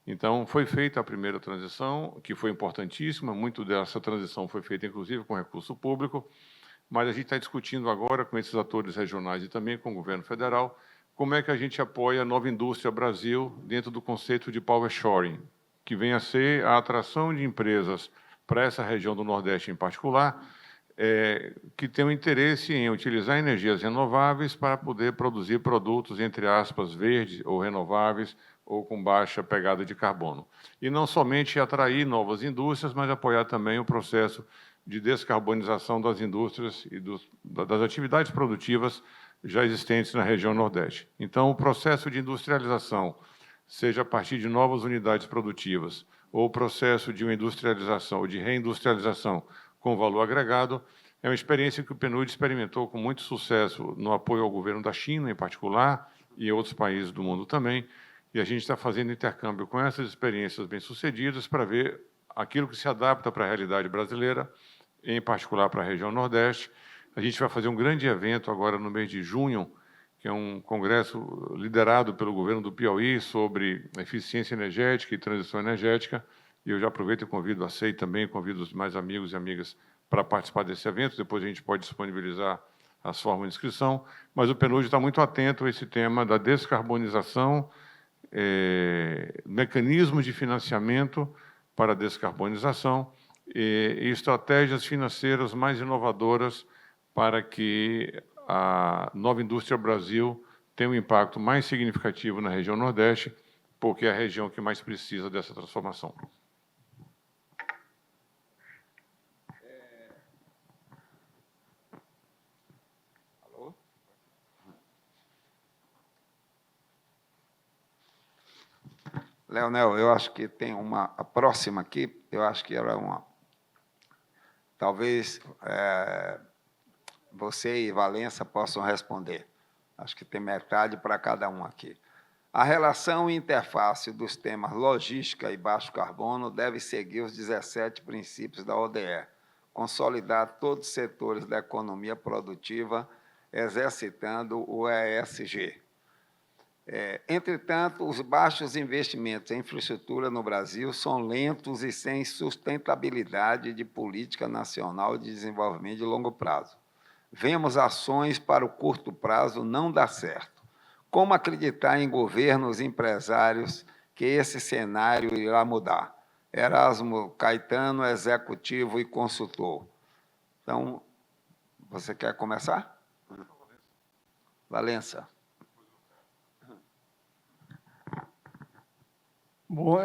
Então, foi feita a primeira transição, que foi importantíssima, muito dessa transição foi feita, inclusive, com recurso público, mas a gente está discutindo agora com esses atores regionais e também com o governo federal, como é que a gente apoia a Nova Indústria Brasil dentro do conceito de Power Shoring, que vem a ser a atração de empresas para essa região do Nordeste em particular, que tem o interesse em utilizar energias renováveis para poder produzir produtos, entre aspas, verdes ou renováveis, ou com baixa pegada de carbono. E não somente atrair novas indústrias, mas apoiar também o processo de descarbonização das indústrias e das atividades produtivas já existentes na região Nordeste. Então, o processo de industrialização, seja a partir de novas unidades produtivas, ou o processo de uma industrialização ou de reindustrialização com valor agregado, é uma experiência que o PNUD experimentou com muito sucesso no apoio ao governo da China, em particular, e outros países do mundo também, e a gente está fazendo intercâmbio com essas experiências bem-sucedidas para ver aquilo que se adapta para a realidade brasileira, em particular para a região Nordeste. A gente vai fazer um grande evento agora no mês de junho, que é um congresso liderado pelo governo do Piauí sobre eficiência energética e transição energética, e eu já aproveito e convido a SEI também, convido os mais amigos e amigas para participar desse evento, depois a gente pode disponibilizar as formas de inscrição, mas o PNUD está muito atento a esse tema da descarbonização, mecanismos de financiamento para a descarbonização e estratégias financeiras mais inovadoras para que a Nova Indústria Brasil tenha um impacto mais significativo na região Nordeste, porque é a região que mais precisa dessa transformação. Leonel, eu acho que tem a próxima aqui, eu acho que era talvez você e Valença possam responder. Acho que tem metade para cada um aqui. A relação e interface dos temas logística e baixo carbono deve seguir os 17 princípios da ODE, consolidar todos os setores da economia produtiva, exercitando o ESG. Entretanto, os baixos investimentos em infraestrutura no Brasil são lentos e sem sustentabilidade de política nacional de desenvolvimento de longo prazo. Vemos ações para o curto prazo não dar certo. Como acreditar em governos empresários que esse cenário irá mudar? Erasmo Caetano, executivo e consultor. Então, você quer começar? Valença. Bom,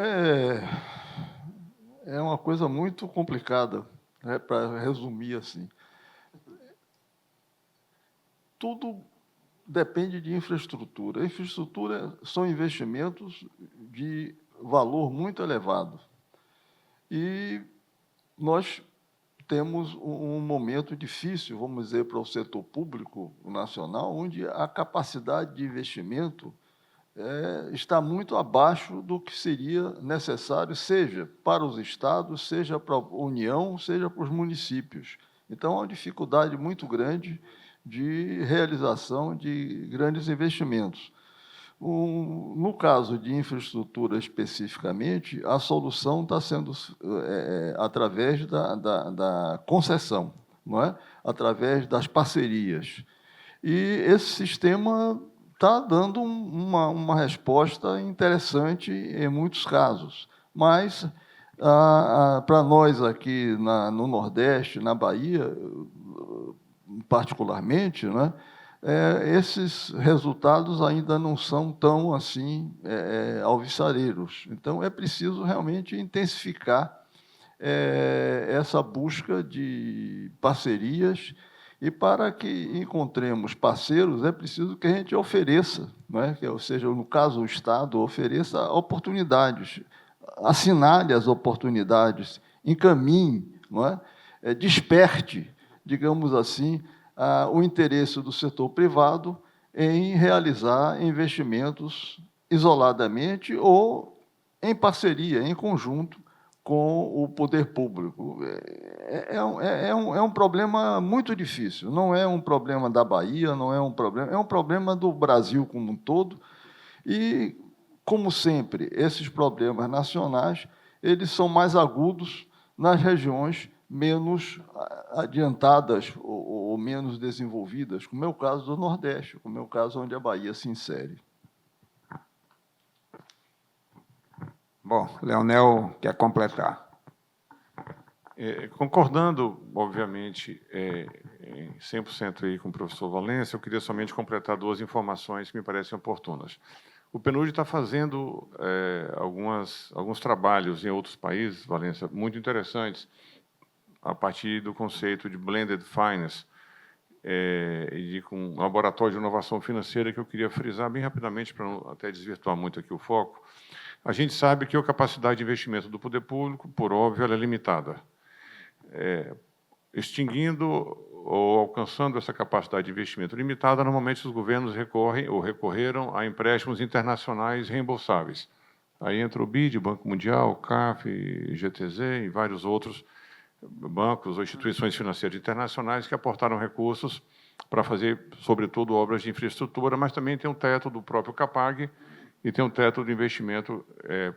é uma coisa muito complicada, né, para resumir assim. Tudo depende de infraestrutura. A infraestrutura são investimentos de valor muito elevado. E nós temos um momento difícil, vamos dizer, para o setor público nacional, onde a capacidade de investimento está muito abaixo do que seria necessário, seja para os estados, seja para a União, seja para os municípios. Então, há uma dificuldade muito grande de realização de grandes investimentos. No caso de infraestrutura especificamente, a solução está sendo através da concessão, não é? Através das parcerias. E esse sistema está dando uma resposta interessante em muitos casos. Mas, para nós aqui no Nordeste, na Bahia, particularmente, né, esses resultados ainda não são tão assim alvissareiros. Então, é preciso realmente intensificar essa busca de parcerias. E para que encontremos parceiros, é preciso que a gente ofereça, né? Ou seja, no caso, o Estado ofereça oportunidades, assinale as oportunidades, encaminhe, não é? Desperte, digamos assim, o interesse do setor privado em realizar investimentos isoladamente ou em parceria, em conjunto com o poder público. É um problema muito difícil, não é um problema da Bahia, não é um problema do Brasil como um todo, e, como sempre, esses problemas nacionais, eles são mais agudos nas regiões menos adiantadas ou menos desenvolvidas, como é o caso do Nordeste, como é o caso onde a Bahia se insere. Bom, Leonel quer completar. Concordando, obviamente, em 100% aí com o professor Valência, eu queria somente completar duas informações que me parecem oportunas. O PNUD está fazendo alguns trabalhos em outros países, Valência, muito interessantes, a partir do conceito de blended finance, e com um laboratório de inovação financeira que eu queria frisar bem rapidamente, para não até desvirtuar muito aqui o foco. A gente sabe que a capacidade de investimento do poder público, por óbvio, ela é limitada. Extinguindo ou alcançando essa capacidade de investimento limitada, normalmente os governos recorrem ou recorreram a empréstimos internacionais reembolsáveis. Aí entra o BID, Banco Mundial, CAF, GTZ e vários outros bancos ou instituições financeiras internacionais que aportaram recursos para fazer, sobretudo, obras de infraestrutura, mas também tem um teto do próprio CAPAG e tem um teto de investimento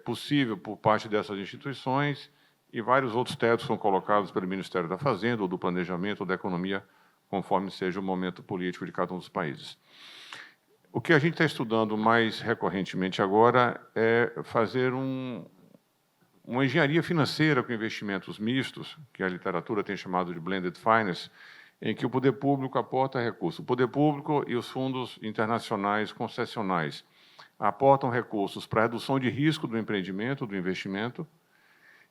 possível por parte dessas instituições, e vários outros tetos são colocados pelo Ministério da Fazenda, ou do Planejamento, ou da Economia, conforme seja o momento político de cada um dos países. O que a gente está estudando mais recorrentemente agora é fazer uma engenharia financeira com investimentos mistos, que a literatura tem chamado de blended finance, em que o poder público aporta recursos. O poder público e os fundos internacionais concessionais aportam recursos para a redução de risco do empreendimento, do investimento,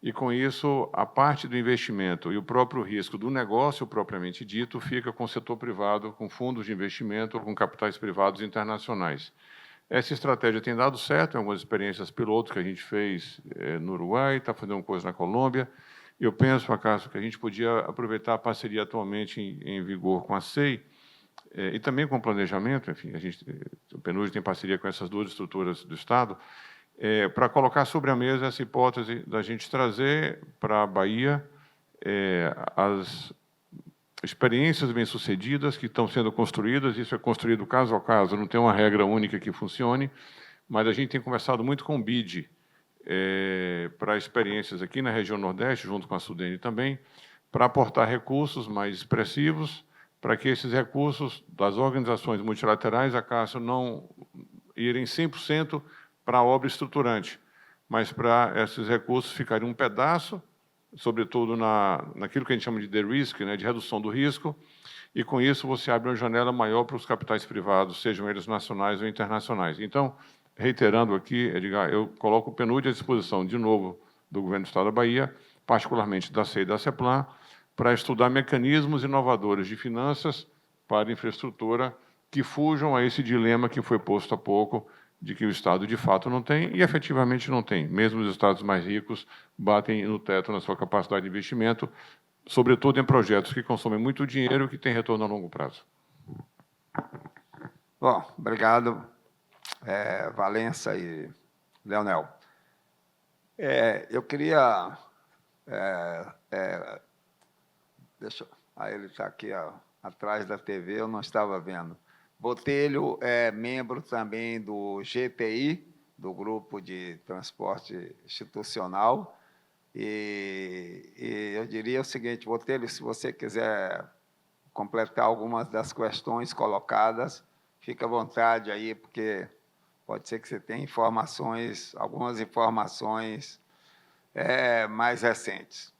e, com isso, a parte do investimento e o próprio risco do negócio, propriamente dito, fica com o setor privado, com fundos de investimento ou com capitais privados internacionais. Essa estratégia tem dado certo, em algumas experiências piloto que a gente fez no Uruguai, está fazendo uma coisa na Colômbia. Eu penso, acaso, que a gente podia aproveitar a parceria atualmente em vigor com a SEI, e também com o planejamento, enfim, o PNUD tem parceria com essas duas estruturas do Estado, para colocar sobre a mesa essa hipótese da gente trazer para a Bahia as experiências bem-sucedidas que estão sendo construídas. Isso é construído caso a caso, não tem uma regra única que funcione, mas a gente tem conversado muito com o BID para experiências aqui na região Nordeste, junto com a Sudene também, para aportar recursos mais expressivos, para que esses recursos das organizações multilaterais, acaso não irem 100% para a obra estruturante, mas para esses recursos ficarem um pedaço, sobretudo naquilo que a gente chama de de-risk, né, de redução do risco, e, com isso, você abre uma janela maior para os capitais privados, sejam eles nacionais ou internacionais. Então, reiterando aqui, Edgar, eu coloco o PNUD à disposição, de novo, do Governo do Estado da Bahia, particularmente da SEI e da CEPLAN, para estudar mecanismos inovadores de finanças para infraestrutura que fujam a esse dilema que foi posto há pouco, de que o Estado, de fato, não tem, e efetivamente não tem. Mesmo os Estados mais ricos batem no teto na sua capacidade de investimento, sobretudo em projetos que consomem muito dinheiro e que têm retorno a longo prazo. Bom, obrigado, Valença e Leonel. Eu queria... ele está aqui atrás da TV, eu não estava vendo. Botelho é membro também do GTI, do Grupo de Transporte Institucional, e eu diria o seguinte, Botelho, se você quiser completar algumas das questões colocadas, fica à vontade aí, porque pode ser que você tenha algumas informações mais recentes.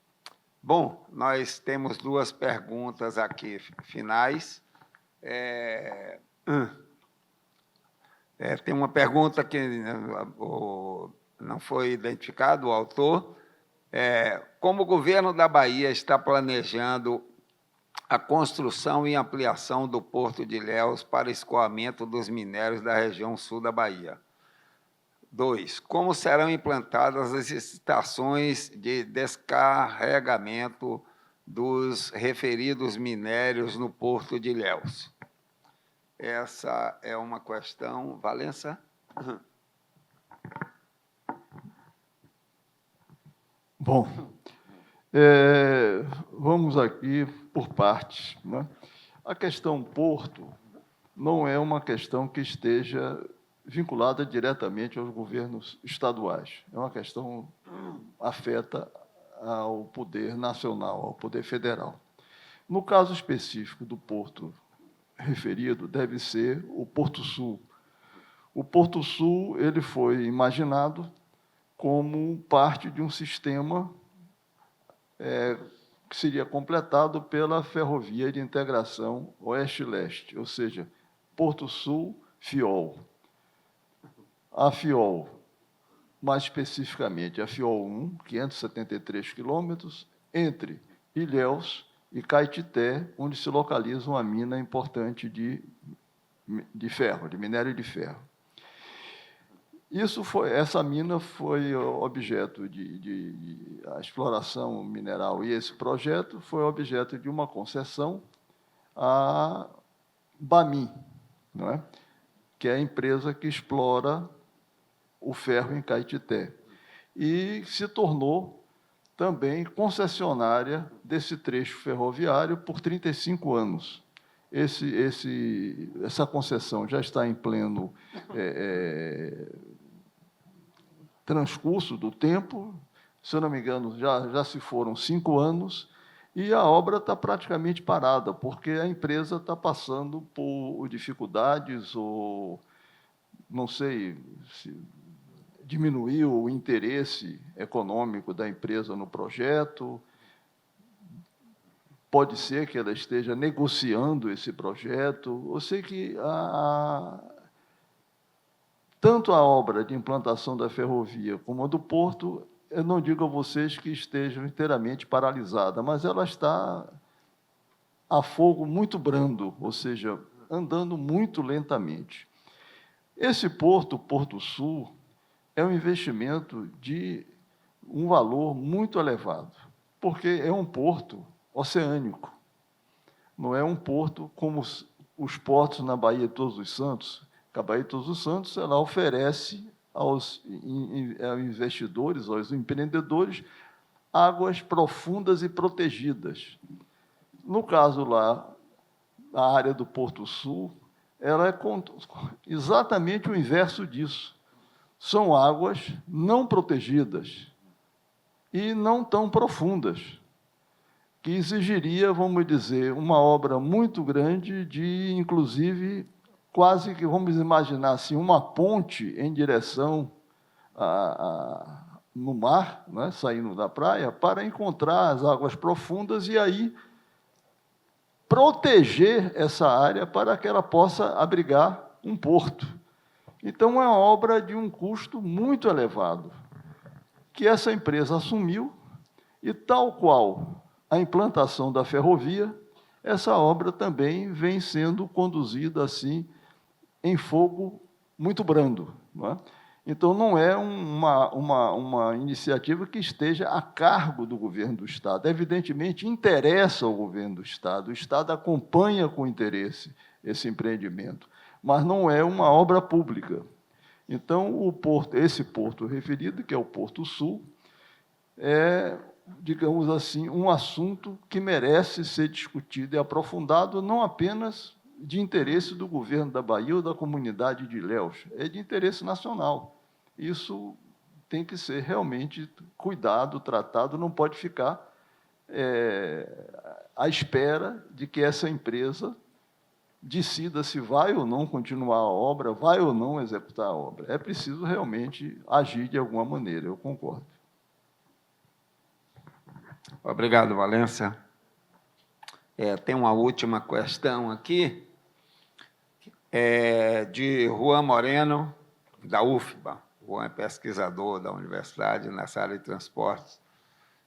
Bom, nós temos duas perguntas aqui finais. Tem uma pergunta que não foi identificado o autor. Como o governo da Bahia está planejando a construção e ampliação do Porto de Ilhéus para escoamento dos minérios da região sul da Bahia? 2. Como serão implantadas as estações de descarregamento dos referidos minérios no Porto de Ilhéus? Essa é uma questão... Valença? Bom, vamos aqui por partes, né? A questão porto não é uma questão que esteja vinculada diretamente aos governos estaduais. É uma questão que afeta ao poder nacional, ao poder federal. No caso específico do porto referido, deve ser o Porto Sul. O Porto Sul ele foi imaginado como parte de um sistema que seria completado pela Ferrovia de Integração Oeste-Leste, ou seja, Porto Sul-Fiol. A Fiol, mais especificamente a Fiol 1, 573 quilômetros, entre Ilhéus e Caetité, onde se localiza uma mina importante de ferro, de minério de ferro. Essa mina foi objeto a exploração mineral, e esse projeto foi objeto de uma concessão à Bamin, não é? Que é a empresa que explora o ferro em Caetité, e se tornou também concessionária desse trecho ferroviário por 35 anos. Essa concessão já está em pleno transcurso do tempo, se eu não me engano, já se foram 5 anos, e a obra está praticamente parada, porque a empresa está passando por dificuldades, ou não sei se diminuiu o interesse econômico da empresa no projeto. Pode ser que ela esteja negociando esse projeto. Eu sei que tanto a obra de implantação da ferrovia como a do porto, eu não digo a vocês que estejam inteiramente paralisada, mas ela está a fogo muito brando, ou seja, andando muito lentamente. Esse porto, Porto Sul, é um investimento de um valor muito elevado, porque é um porto oceânico, não é um porto como os portos na Baía de Todos os Santos. A Baía de Todos os Santos ela oferece aos investidores, aos empreendedores, águas profundas e protegidas. No caso lá, a área do Porto Sul, ela é exatamente o inverso disso. São águas não protegidas e não tão profundas, que exigiria, vamos dizer, uma obra muito grande de, inclusive, quase que, vamos imaginar assim, uma ponte em direção no mar, né, saindo da praia, para encontrar as águas profundas e aí proteger essa área para que ela possa abrigar um porto. Então, é uma obra de um custo muito elevado, que essa empresa assumiu, e tal qual a implantação da ferrovia, essa obra também vem sendo conduzida assim, em fogo muito brando, não é? Então, não é uma iniciativa que esteja a cargo do governo do Estado. Evidentemente, interessa ao governo do Estado, o Estado acompanha com interesse esse empreendimento, mas não é uma obra pública. Então, esse porto referido, que é o Porto Sul, é, digamos assim, um assunto que merece ser discutido e aprofundado, não apenas de interesse do governo da Bahia ou da comunidade de Ilhéus, é de interesse nacional. Isso tem que ser realmente cuidado, tratado, não pode ficar à espera de que essa empresa decida se vai ou não continuar a obra, vai ou não executar a obra. É preciso realmente agir de alguma maneira, eu concordo. Obrigado, Valência. Tem uma última questão aqui, de Juan Moreno, da UFBA. Juan é pesquisador da universidade nessa área de transportes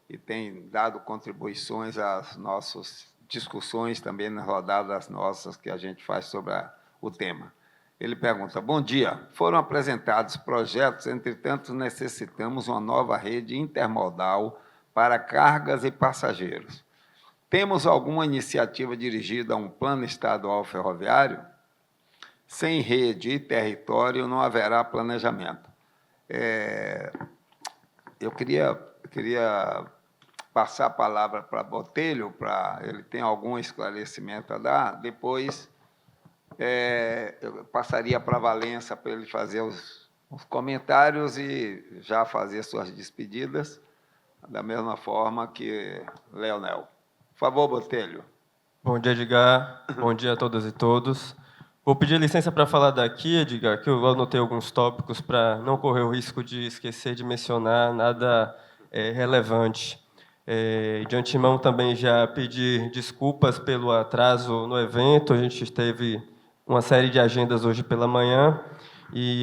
e tem dado contribuições às nossas discussões, também nas rodadas nossas que a gente faz sobre o tema. Ele pergunta: bom dia, foram apresentados projetos, entretanto necessitamos uma nova rede intermodal para cargas e passageiros. Temos alguma iniciativa dirigida a um plano estadual ferroviário? Sem rede e território não haverá planejamento. Eu queria passar a palavra para Botelho, para ele tem algum esclarecimento a dar. Depois, eu passaria para Valença para ele fazer os comentários e já fazer suas despedidas, da mesma forma que Leonel. Por favor, Botelho. Bom dia, Edgar. Bom dia a todas e todos. Vou pedir licença para falar daqui, Edgar, que eu anotei alguns tópicos para não correr o risco de esquecer de mencionar nada relevante. De antemão, também já pedi desculpas pelo atraso no evento. A gente teve uma série de agendas hoje pela manhã,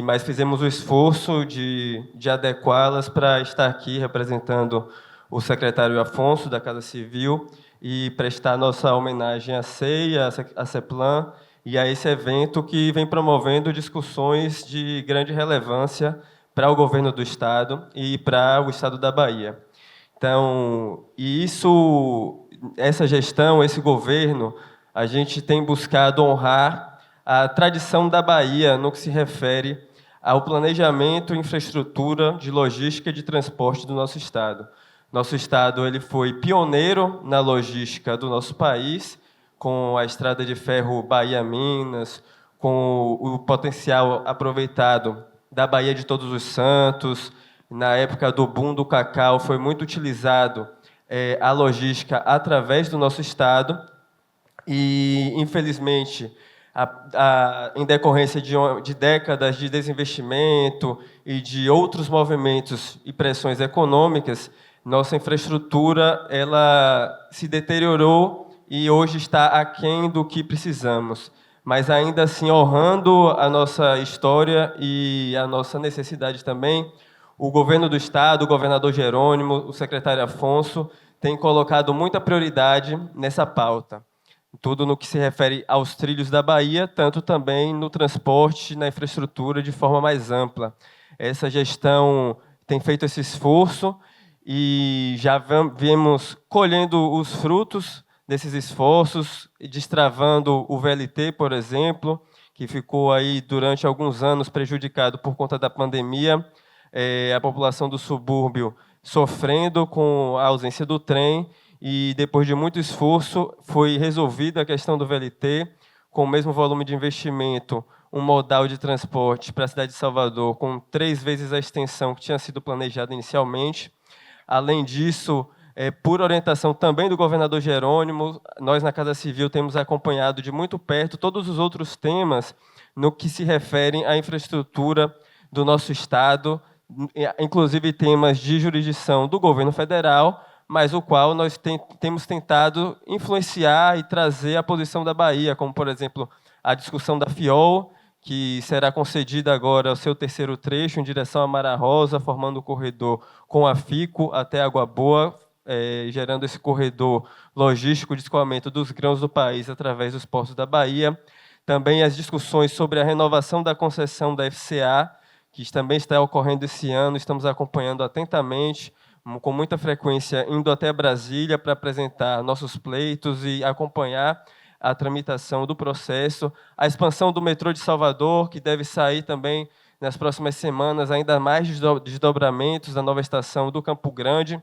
mas fizemos o esforço de adequá-las para estar aqui representando o secretário Afonso, da Casa Civil, e prestar nossa homenagem à CEI, à CEPLAN, e a esse evento que vem promovendo discussões de grande relevância para o governo do Estado e para o Estado da Bahia. Então, essa gestão, esse governo, a gente tem buscado honrar a tradição da Bahia no que se refere ao planejamento, infraestrutura, de logística e de transporte do nosso Estado. Nosso Estado ele foi pioneiro na logística do nosso país, com a estrada de ferro Bahia-Minas, com o potencial aproveitado da Baía de Todos os Santos. Na época do boom do cacau, foi muito utilizado a logística através do nosso Estado. E, infelizmente, em decorrência de décadas de desinvestimento e de outros movimentos e pressões econômicas, nossa infraestrutura ela se deteriorou e hoje está aquém do que precisamos. Mas, ainda assim, honrando a nossa história e a nossa necessidade também, o governo do Estado, o governador Jerônimo, o secretário Afonso, têm colocado muita prioridade nessa pauta. Tudo no que se refere aos trilhos da Bahia, tanto também no transporte, na infraestrutura, de forma mais ampla. Essa gestão tem feito esse esforço e já viemos colhendo os frutos desses esforços, destravando o VLT, por exemplo, que ficou aí durante alguns anos prejudicado por conta da pandemia, a população do subúrbio sofrendo com a ausência do trem, e depois de muito esforço foi resolvida a questão do VLT, com o mesmo volume de investimento, um modal de transporte para a cidade de Salvador, com 3 vezes a extensão que tinha sido planejada inicialmente. Além disso, por orientação também do governador Jerônimo, nós na Casa Civil temos acompanhado de muito perto todos os outros temas no que se referem à infraestrutura do nosso Estado, inclusive temas de jurisdição do governo federal, mas o qual nós temos tentado influenciar e trazer a posição da Bahia, como, por exemplo, a discussão da FIOL, que será concedida agora o seu 3º trecho em direção a Mara Rosa, formando o corredor com a FICO até Água Boa, gerando esse corredor logístico de escoamento dos grãos do país através dos portos da Bahia. Também as discussões sobre a renovação da concessão da FCA, que também está ocorrendo esse ano, estamos acompanhando atentamente, com muita frequência, indo até Brasília para apresentar nossos pleitos e acompanhar a tramitação do processo. A expansão do metrô de Salvador, que deve sair também nas próximas semanas, ainda mais desdobramentos da nova estação do Campo Grande.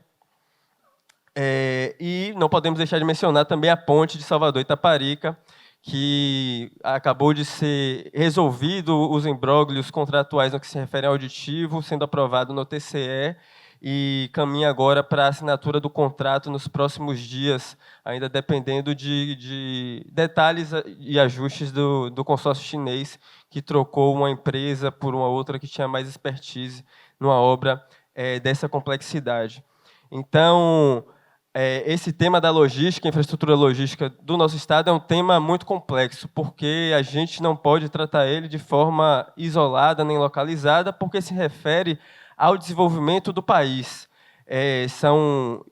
E não podemos deixar de mencionar também a ponte de Salvador-Itaparica, que acabou de ser resolvido os imbróglios contratuais no que se refere ao auditivo, sendo aprovado no TCE, e caminha agora para a assinatura do contrato nos próximos dias, ainda dependendo de detalhes e ajustes do consórcio chinês, que trocou uma empresa por uma outra que tinha mais expertise numa obra dessa complexidade. Então, esse tema da logística, infraestrutura logística do nosso Estado é um tema muito complexo, porque a gente não pode tratar ele de forma isolada nem localizada, porque se refere ao desenvolvimento do país. São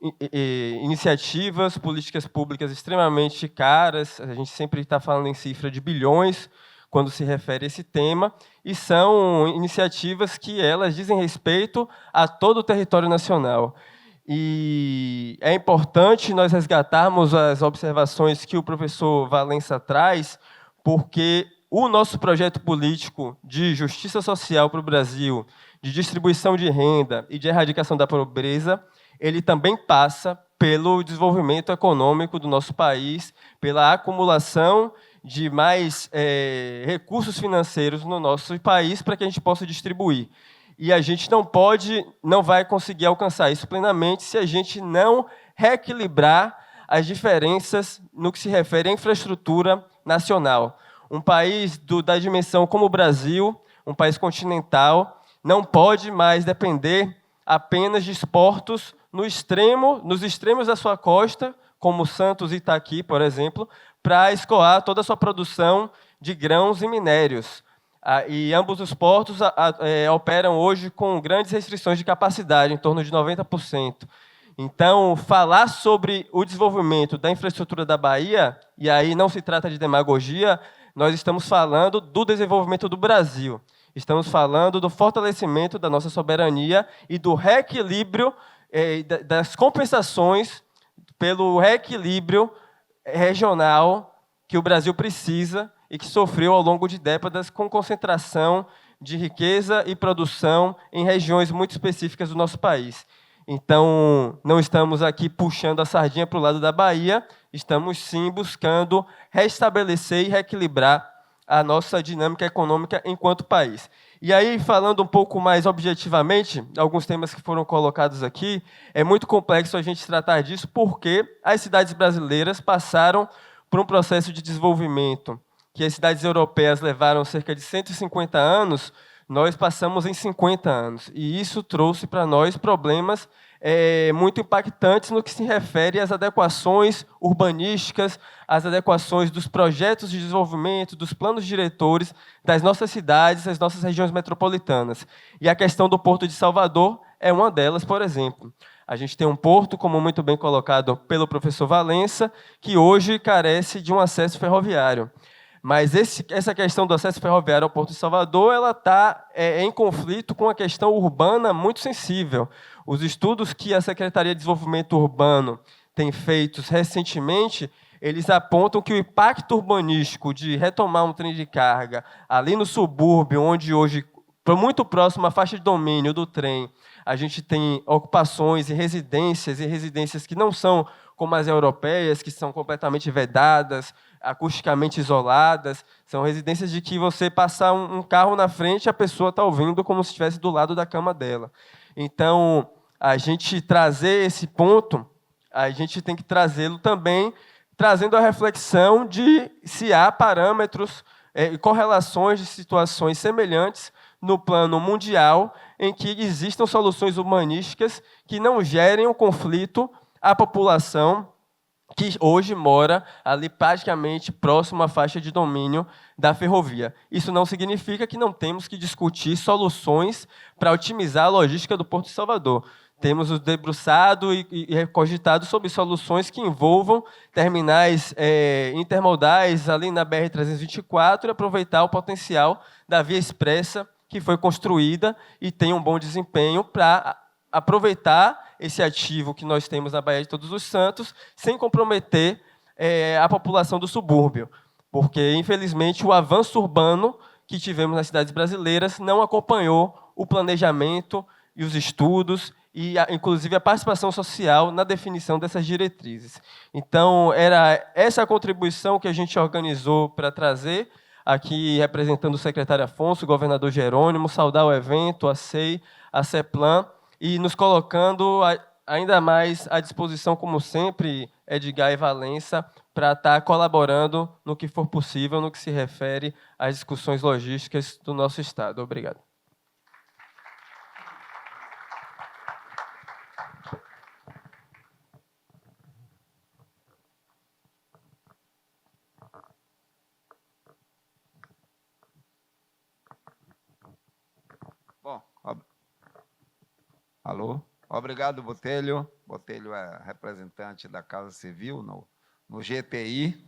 iniciativas, políticas públicas extremamente caras, a gente sempre está falando em cifra de bilhões quando se refere a esse tema, e são iniciativas que elas dizem respeito a todo o território nacional. E é importante nós resgatarmos as observações que o professor Valença traz, porque o nosso projeto político de justiça social para o Brasil, de distribuição de renda e de erradicação da pobreza, ele também passa pelo desenvolvimento econômico do nosso país, pela acumulação de mais recursos financeiros no nosso país para que a gente possa distribuir. E a gente não vai conseguir alcançar isso plenamente se a gente não reequilibrar as diferenças no que se refere à infraestrutura nacional. Um país da dimensão como o Brasil, um país continental, não pode mais depender apenas de portos nos extremos da sua costa, como Santos e Itaqui, por exemplo, para escoar toda a sua produção de grãos e minérios. E ambos os portos operam hoje com grandes restrições de capacidade, em torno de 90%. Então, falar sobre o desenvolvimento da infraestrutura da Bahia, e aí não se trata de demagogia, nós estamos falando do desenvolvimento do Brasil. Estamos falando do fortalecimento da nossa soberania e do reequilíbrio das compensações pelo reequilíbrio regional que o Brasil precisa e que sofreu ao longo de décadas com concentração de riqueza e produção em regiões muito específicas do nosso país. Então, não estamos aqui puxando a sardinha para o lado da Bahia, estamos sim buscando restabelecer e reequilibrar a nossa dinâmica econômica enquanto país. E aí, falando um pouco mais objetivamente, alguns temas que foram colocados aqui, é muito complexo a gente tratar disso porque as cidades brasileiras passaram por um processo de desenvolvimento que as cidades europeias levaram cerca de 150 anos, nós passamos em 50 anos. E isso trouxe para nós problemas muito impactantes no que se refere às adequações urbanísticas, às adequações dos projetos de desenvolvimento, dos planos diretores das nossas cidades, das nossas regiões metropolitanas. E a questão do Porto de Salvador é uma delas, por exemplo. A gente tem um porto, como muito bem colocado pelo professor Valença, que hoje carece de um acesso ferroviário. Mas essa questão do acesso ferroviário ao Porto de Salvador ela está em conflito com a questão urbana muito sensível. Os estudos que a Secretaria de Desenvolvimento Urbano tem feito recentemente, eles apontam que o impacto urbanístico de retomar um trem de carga ali no subúrbio, onde hoje, muito próximo à faixa de domínio do trem, a gente tem ocupações e residências que não são como as europeias, que são completamente vedadas, acusticamente isoladas, são residências de que você passar um carro na frente, a pessoa está ouvindo como se estivesse do lado da cama dela. Então, a gente trazer esse ponto, a gente tem que trazê-lo também, trazendo a reflexão de se há parâmetros e correlações de situações semelhantes no plano mundial, em que existam soluções humanísticas que não gerem um conflito à população que hoje mora ali praticamente próximo à faixa de domínio da ferrovia. Isso não significa que não temos que discutir soluções para otimizar a logística do Porto de Salvador. Temos o debruçado e cogitado sobre soluções que envolvam terminais intermodais ali na BR-324 e aproveitar o potencial da via expressa que foi construída e tem um bom desempenho para aproveitar esse ativo que nós temos na Baía de Todos os Santos, sem comprometer a população do subúrbio. Porque, infelizmente, o avanço urbano que tivemos nas cidades brasileiras não acompanhou o planejamento e os estudos, e, inclusive, a participação social na definição dessas diretrizes. Então, era essa a contribuição que a gente organizou para trazer, aqui representando o secretário Afonso, o governador Jerônimo, saudar o evento, a SEI, a CEPLAN, e nos colocando ainda mais à disposição, como sempre, Edgar e Valença, para estar colaborando no que for possível, no que se refere às discussões logísticas do nosso Estado. Obrigado. Bom, alô? Obrigado, Botelho. Botelho é representante da Casa Civil no GTI.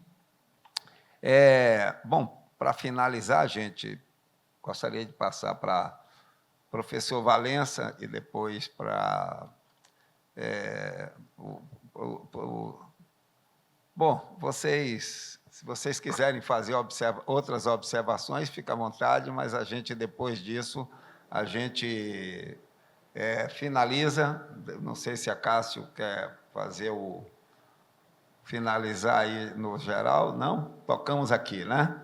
Bom, para finalizar, gente, gostaria de passar para o professor Valença e depois para... Bom, se vocês quiserem fazer outras observações, fica à vontade, mas a gente, depois disso, a gente finaliza. Não sei se a Cássio quer fazer finalizar aí no geral. Não? Tocamos aqui, né?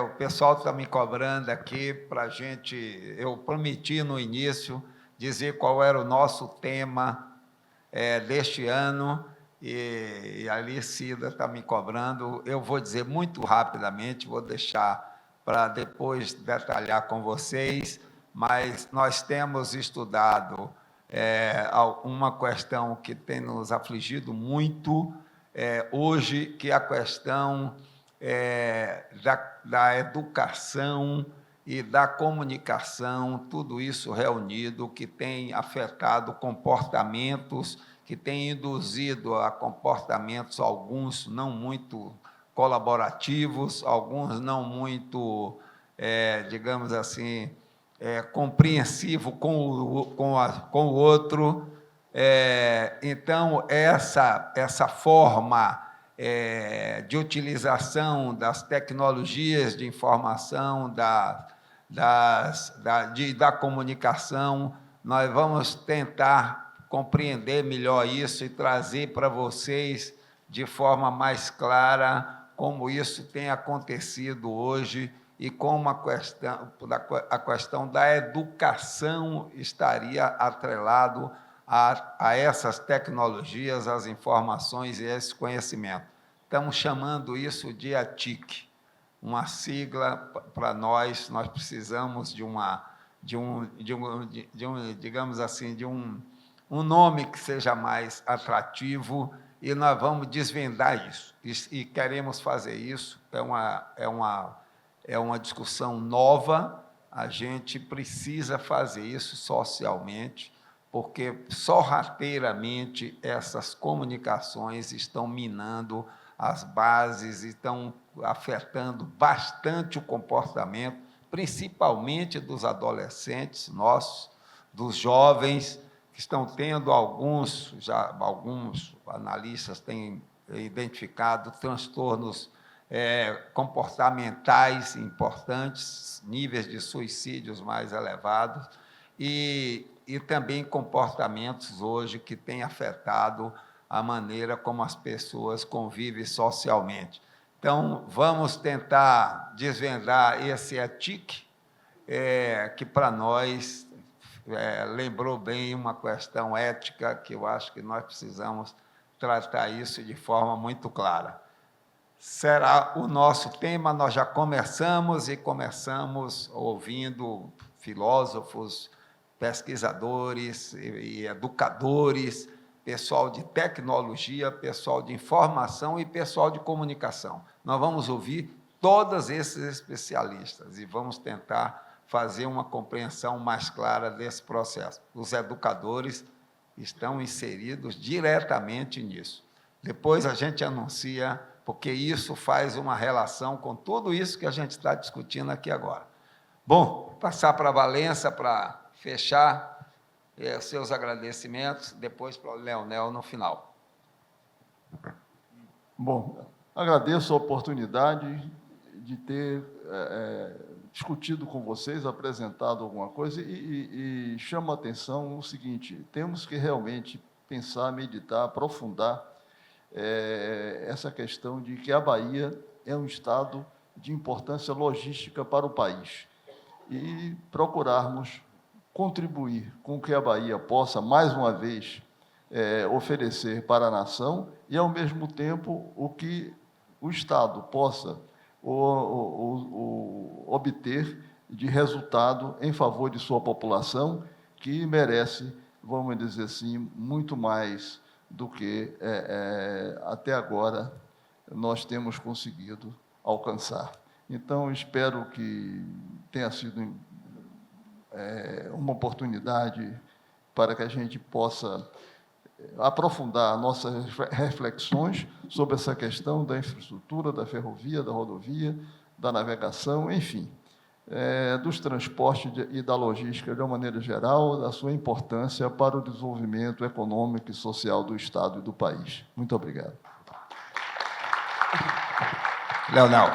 O pessoal está me cobrando aqui para a gente. Eu prometi no início dizer qual era o nosso tema deste ano, e a Licida está me cobrando. Eu vou dizer muito rapidamente, vou deixar para depois detalhar com vocês, mas nós temos estudado uma questão que tem nos afligido muito hoje, que é a questão da educação e da comunicação, tudo isso reunido, que tem afetado comportamentos, que tem induzido a comportamentos, alguns não muito colaborativos, alguns não muito, digamos assim, compreensivo com o outro. Então, essa forma de utilização das tecnologias de informação, da comunicação, nós vamos tentar compreender melhor isso e trazer para vocês de forma mais clara como isso tem acontecido hoje e como a questão da educação estaria atrelado a essas tecnologias, as informações e esse conhecimento. Estamos chamando isso de ATIC, uma sigla para nós precisamos digamos assim, de um nome que seja mais atrativo, e nós vamos desvendar isso, e queremos fazer isso. É uma discussão nova, a gente precisa fazer isso socialmente, porque sorrateiramente essas comunicações estão minando as bases, estão afetando bastante o comportamento, principalmente dos adolescentes nossos, dos jovens, que estão tendo alguns analistas têm identificado transtornos comportamentais importantes, níveis de suicídios mais elevados, e também comportamentos hoje que têm afetado a maneira como as pessoas convivem socialmente. Então, vamos tentar desvendar esse ATIC, que para nós lembrou bem uma questão ética, que eu acho que nós precisamos tratar isso de forma muito clara. Será o nosso tema. Nós já começamos ouvindo filósofos, pesquisadores e educadores, pessoal de tecnologia, pessoal de informação e pessoal de comunicação. Nós vamos ouvir todos esses especialistas e vamos tentar fazer uma compreensão mais clara desse processo. Os educadores estão inseridos diretamente nisso. Depois a gente anuncia, porque isso faz uma relação com tudo isso que a gente está discutindo aqui agora. Bom, passar para a Valença para fechar seus agradecimentos, depois para o Leonel no final. Bom, agradeço a oportunidade de ter discutido com vocês, apresentado alguma coisa, e chamo a atenção o seguinte: temos que realmente pensar, meditar, aprofundar essa questão de que a Bahia é um estado de importância logística para o país, e procurarmos contribuir com o que a Bahia possa, mais uma vez, oferecer para a nação, e, ao mesmo tempo, o que o Estado possa obter de resultado em favor de sua população, que merece, vamos dizer assim, muito mais do que até agora nós temos conseguido alcançar. Então, espero que tenha sido uma oportunidade para que a gente possa aprofundar nossas reflexões sobre essa questão da infraestrutura, da ferrovia, da rodovia, da navegação, enfim, dos transportes e da logística de uma maneira geral, da sua importância para o desenvolvimento econômico e social do Estado e do país. Muito obrigado. Leonel.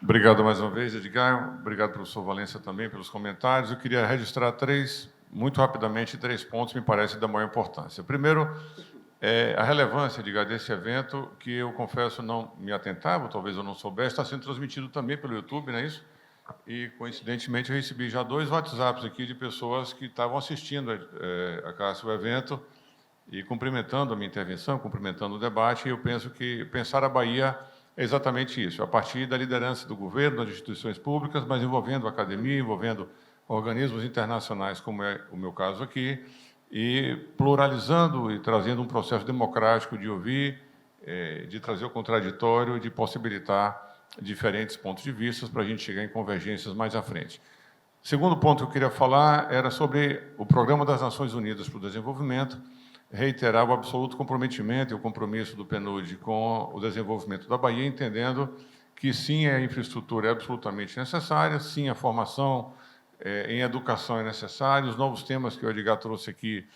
Obrigado mais uma vez, Edgar. Obrigado, professor Valência, também pelos comentários. Eu queria registrar muito rapidamente, três pontos que me parecem da maior importância. Primeiro, a relevância, Edgar, desse evento, que eu confesso não me atentava, talvez eu não soubesse, está sendo transmitido também pelo YouTube, não é isso? E, coincidentemente, eu recebi já 2 WhatsApps aqui de pessoas que estavam assistindo a Cássio, o evento, e cumprimentando a minha intervenção, cumprimentando o debate, e eu penso que pensar a Bahia é exatamente isso, a partir da liderança do governo, das instituições públicas, mas envolvendo a academia, envolvendo organismos internacionais, como é o meu caso aqui, e pluralizando e trazendo um processo democrático de ouvir, de trazer o contraditório, de possibilitar diferentes pontos de vista para a gente chegar em convergências mais à frente. Segundo ponto que eu queria falar era sobre o Programa das Nações Unidas para o Desenvolvimento, reiterar o absoluto comprometimento e o compromisso do PNUD com o desenvolvimento da Bahia, entendendo que, sim, a infraestrutura é absolutamente necessária, sim, a formação em educação é necessária, os novos temas que o Edgar trouxe aqui,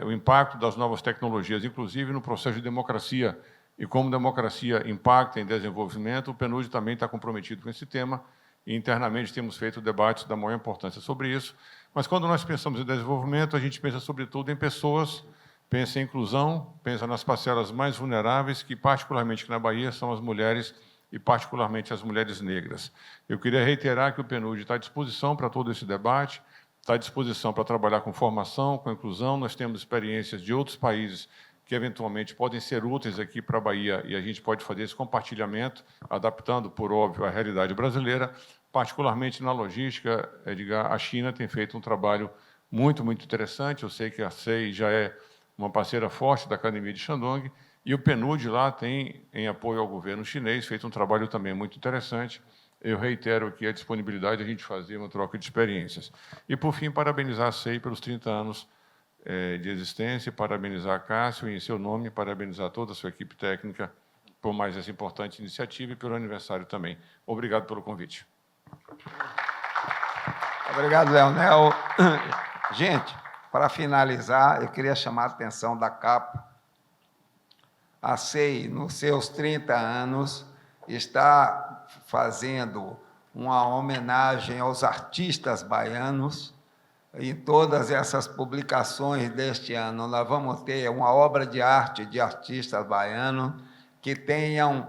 o impacto das novas tecnologias, inclusive no processo de democracia, e como democracia impacta em desenvolvimento, o PNUD também está comprometido com esse tema, e internamente temos feito debates da maior importância sobre isso. Mas quando nós pensamos em desenvolvimento, a gente pensa sobretudo em pessoas, pensa em inclusão, pensa nas parcelas mais vulneráveis, que particularmente aqui na Bahia são as mulheres e particularmente as mulheres negras. Eu queria reiterar que o PNUD está à disposição para todo esse debate, está à disposição para trabalhar com formação, com inclusão. Nós temos experiências de outros países que eventualmente podem ser úteis aqui para a Bahia e a gente pode fazer esse compartilhamento, adaptando, por óbvio, a realidade brasileira, particularmente na logística. Edgar, a China tem feito um trabalho muito, muito interessante. Eu sei que a SEI já é uma parceira forte da Academia de Shandong, e o PNUD lá tem, em apoio ao governo chinês, feito um trabalho também muito interessante. Eu reitero aqui a disponibilidade de a gente fazer uma troca de experiências. E, por fim, parabenizar a SEI pelos 30 anos de existência, parabenizar a Cássio e, em seu nome, parabenizar toda a sua equipe técnica por mais essa importante iniciativa e pelo aniversário também. Obrigado pelo convite. Obrigado, Leonel. Gente, para finalizar, eu queria chamar a atenção da capa. A SEI, nos seus 30 anos, está fazendo uma homenagem aos artistas baianos. Em todas essas publicações deste ano, nós vamos ter uma obra de arte de artistas baianos que tenham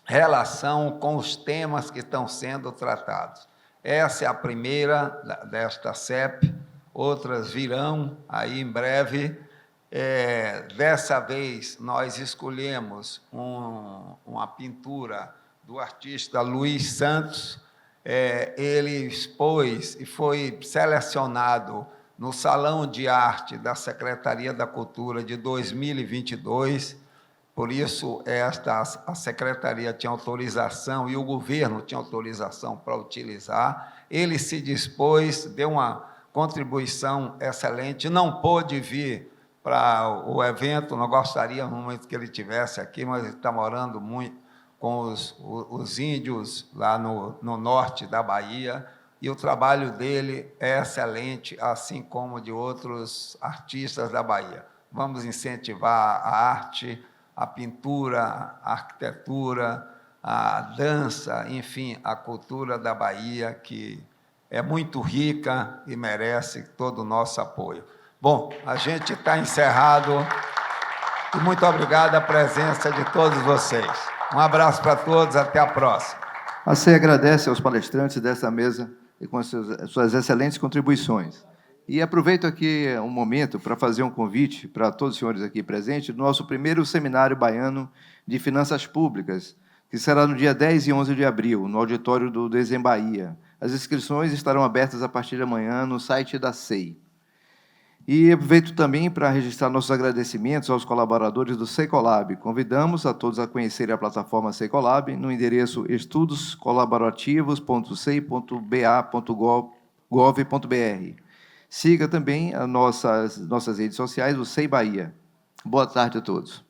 relação com os temas que estão sendo tratados. Essa é a primeira desta CEP, outras virão aí em breve. Dessa vez, nós escolhemos uma pintura do artista Luiz Santos. Ele expôs e foi selecionado no Salão de Arte da Secretaria da Cultura de 2022, por isso a Secretaria tinha autorização e o governo tinha autorização para utilizar. Ele se dispôs, deu uma contribuição excelente, não pôde vir para o evento, nós gostaríamos muito que ele estivesse aqui, mas ele está morando muito com os índios lá no norte da Bahia, e o trabalho dele é excelente, assim como de outros artistas da Bahia. Vamos incentivar a arte, a pintura, a arquitetura, a dança, enfim, a cultura da Bahia, que é muito rica e merece todo o nosso apoio. Bom, a gente está encerrado, e muito obrigado à presença de todos vocês. Um abraço para todos, até a próxima. A SEI agradece aos palestrantes dessa mesa e com suas excelentes contribuições. E aproveito aqui um momento para fazer um convite para todos os senhores aqui presentes do nosso primeiro Seminário Baiano de Finanças Públicas, que será no dia 10 e 11 de abril, no auditório do Desembahia. As inscrições estarão abertas a partir de amanhã no site da SEI. E aproveito também para registrar nossos agradecimentos aos colaboradores do Seicolab. Convidamos a todos a conhecerem a plataforma Seicolab no endereço estudoscolaborativos.sei.ba.gov.br. Siga também as nossas redes sociais, o SEI Bahia. Boa tarde a todos.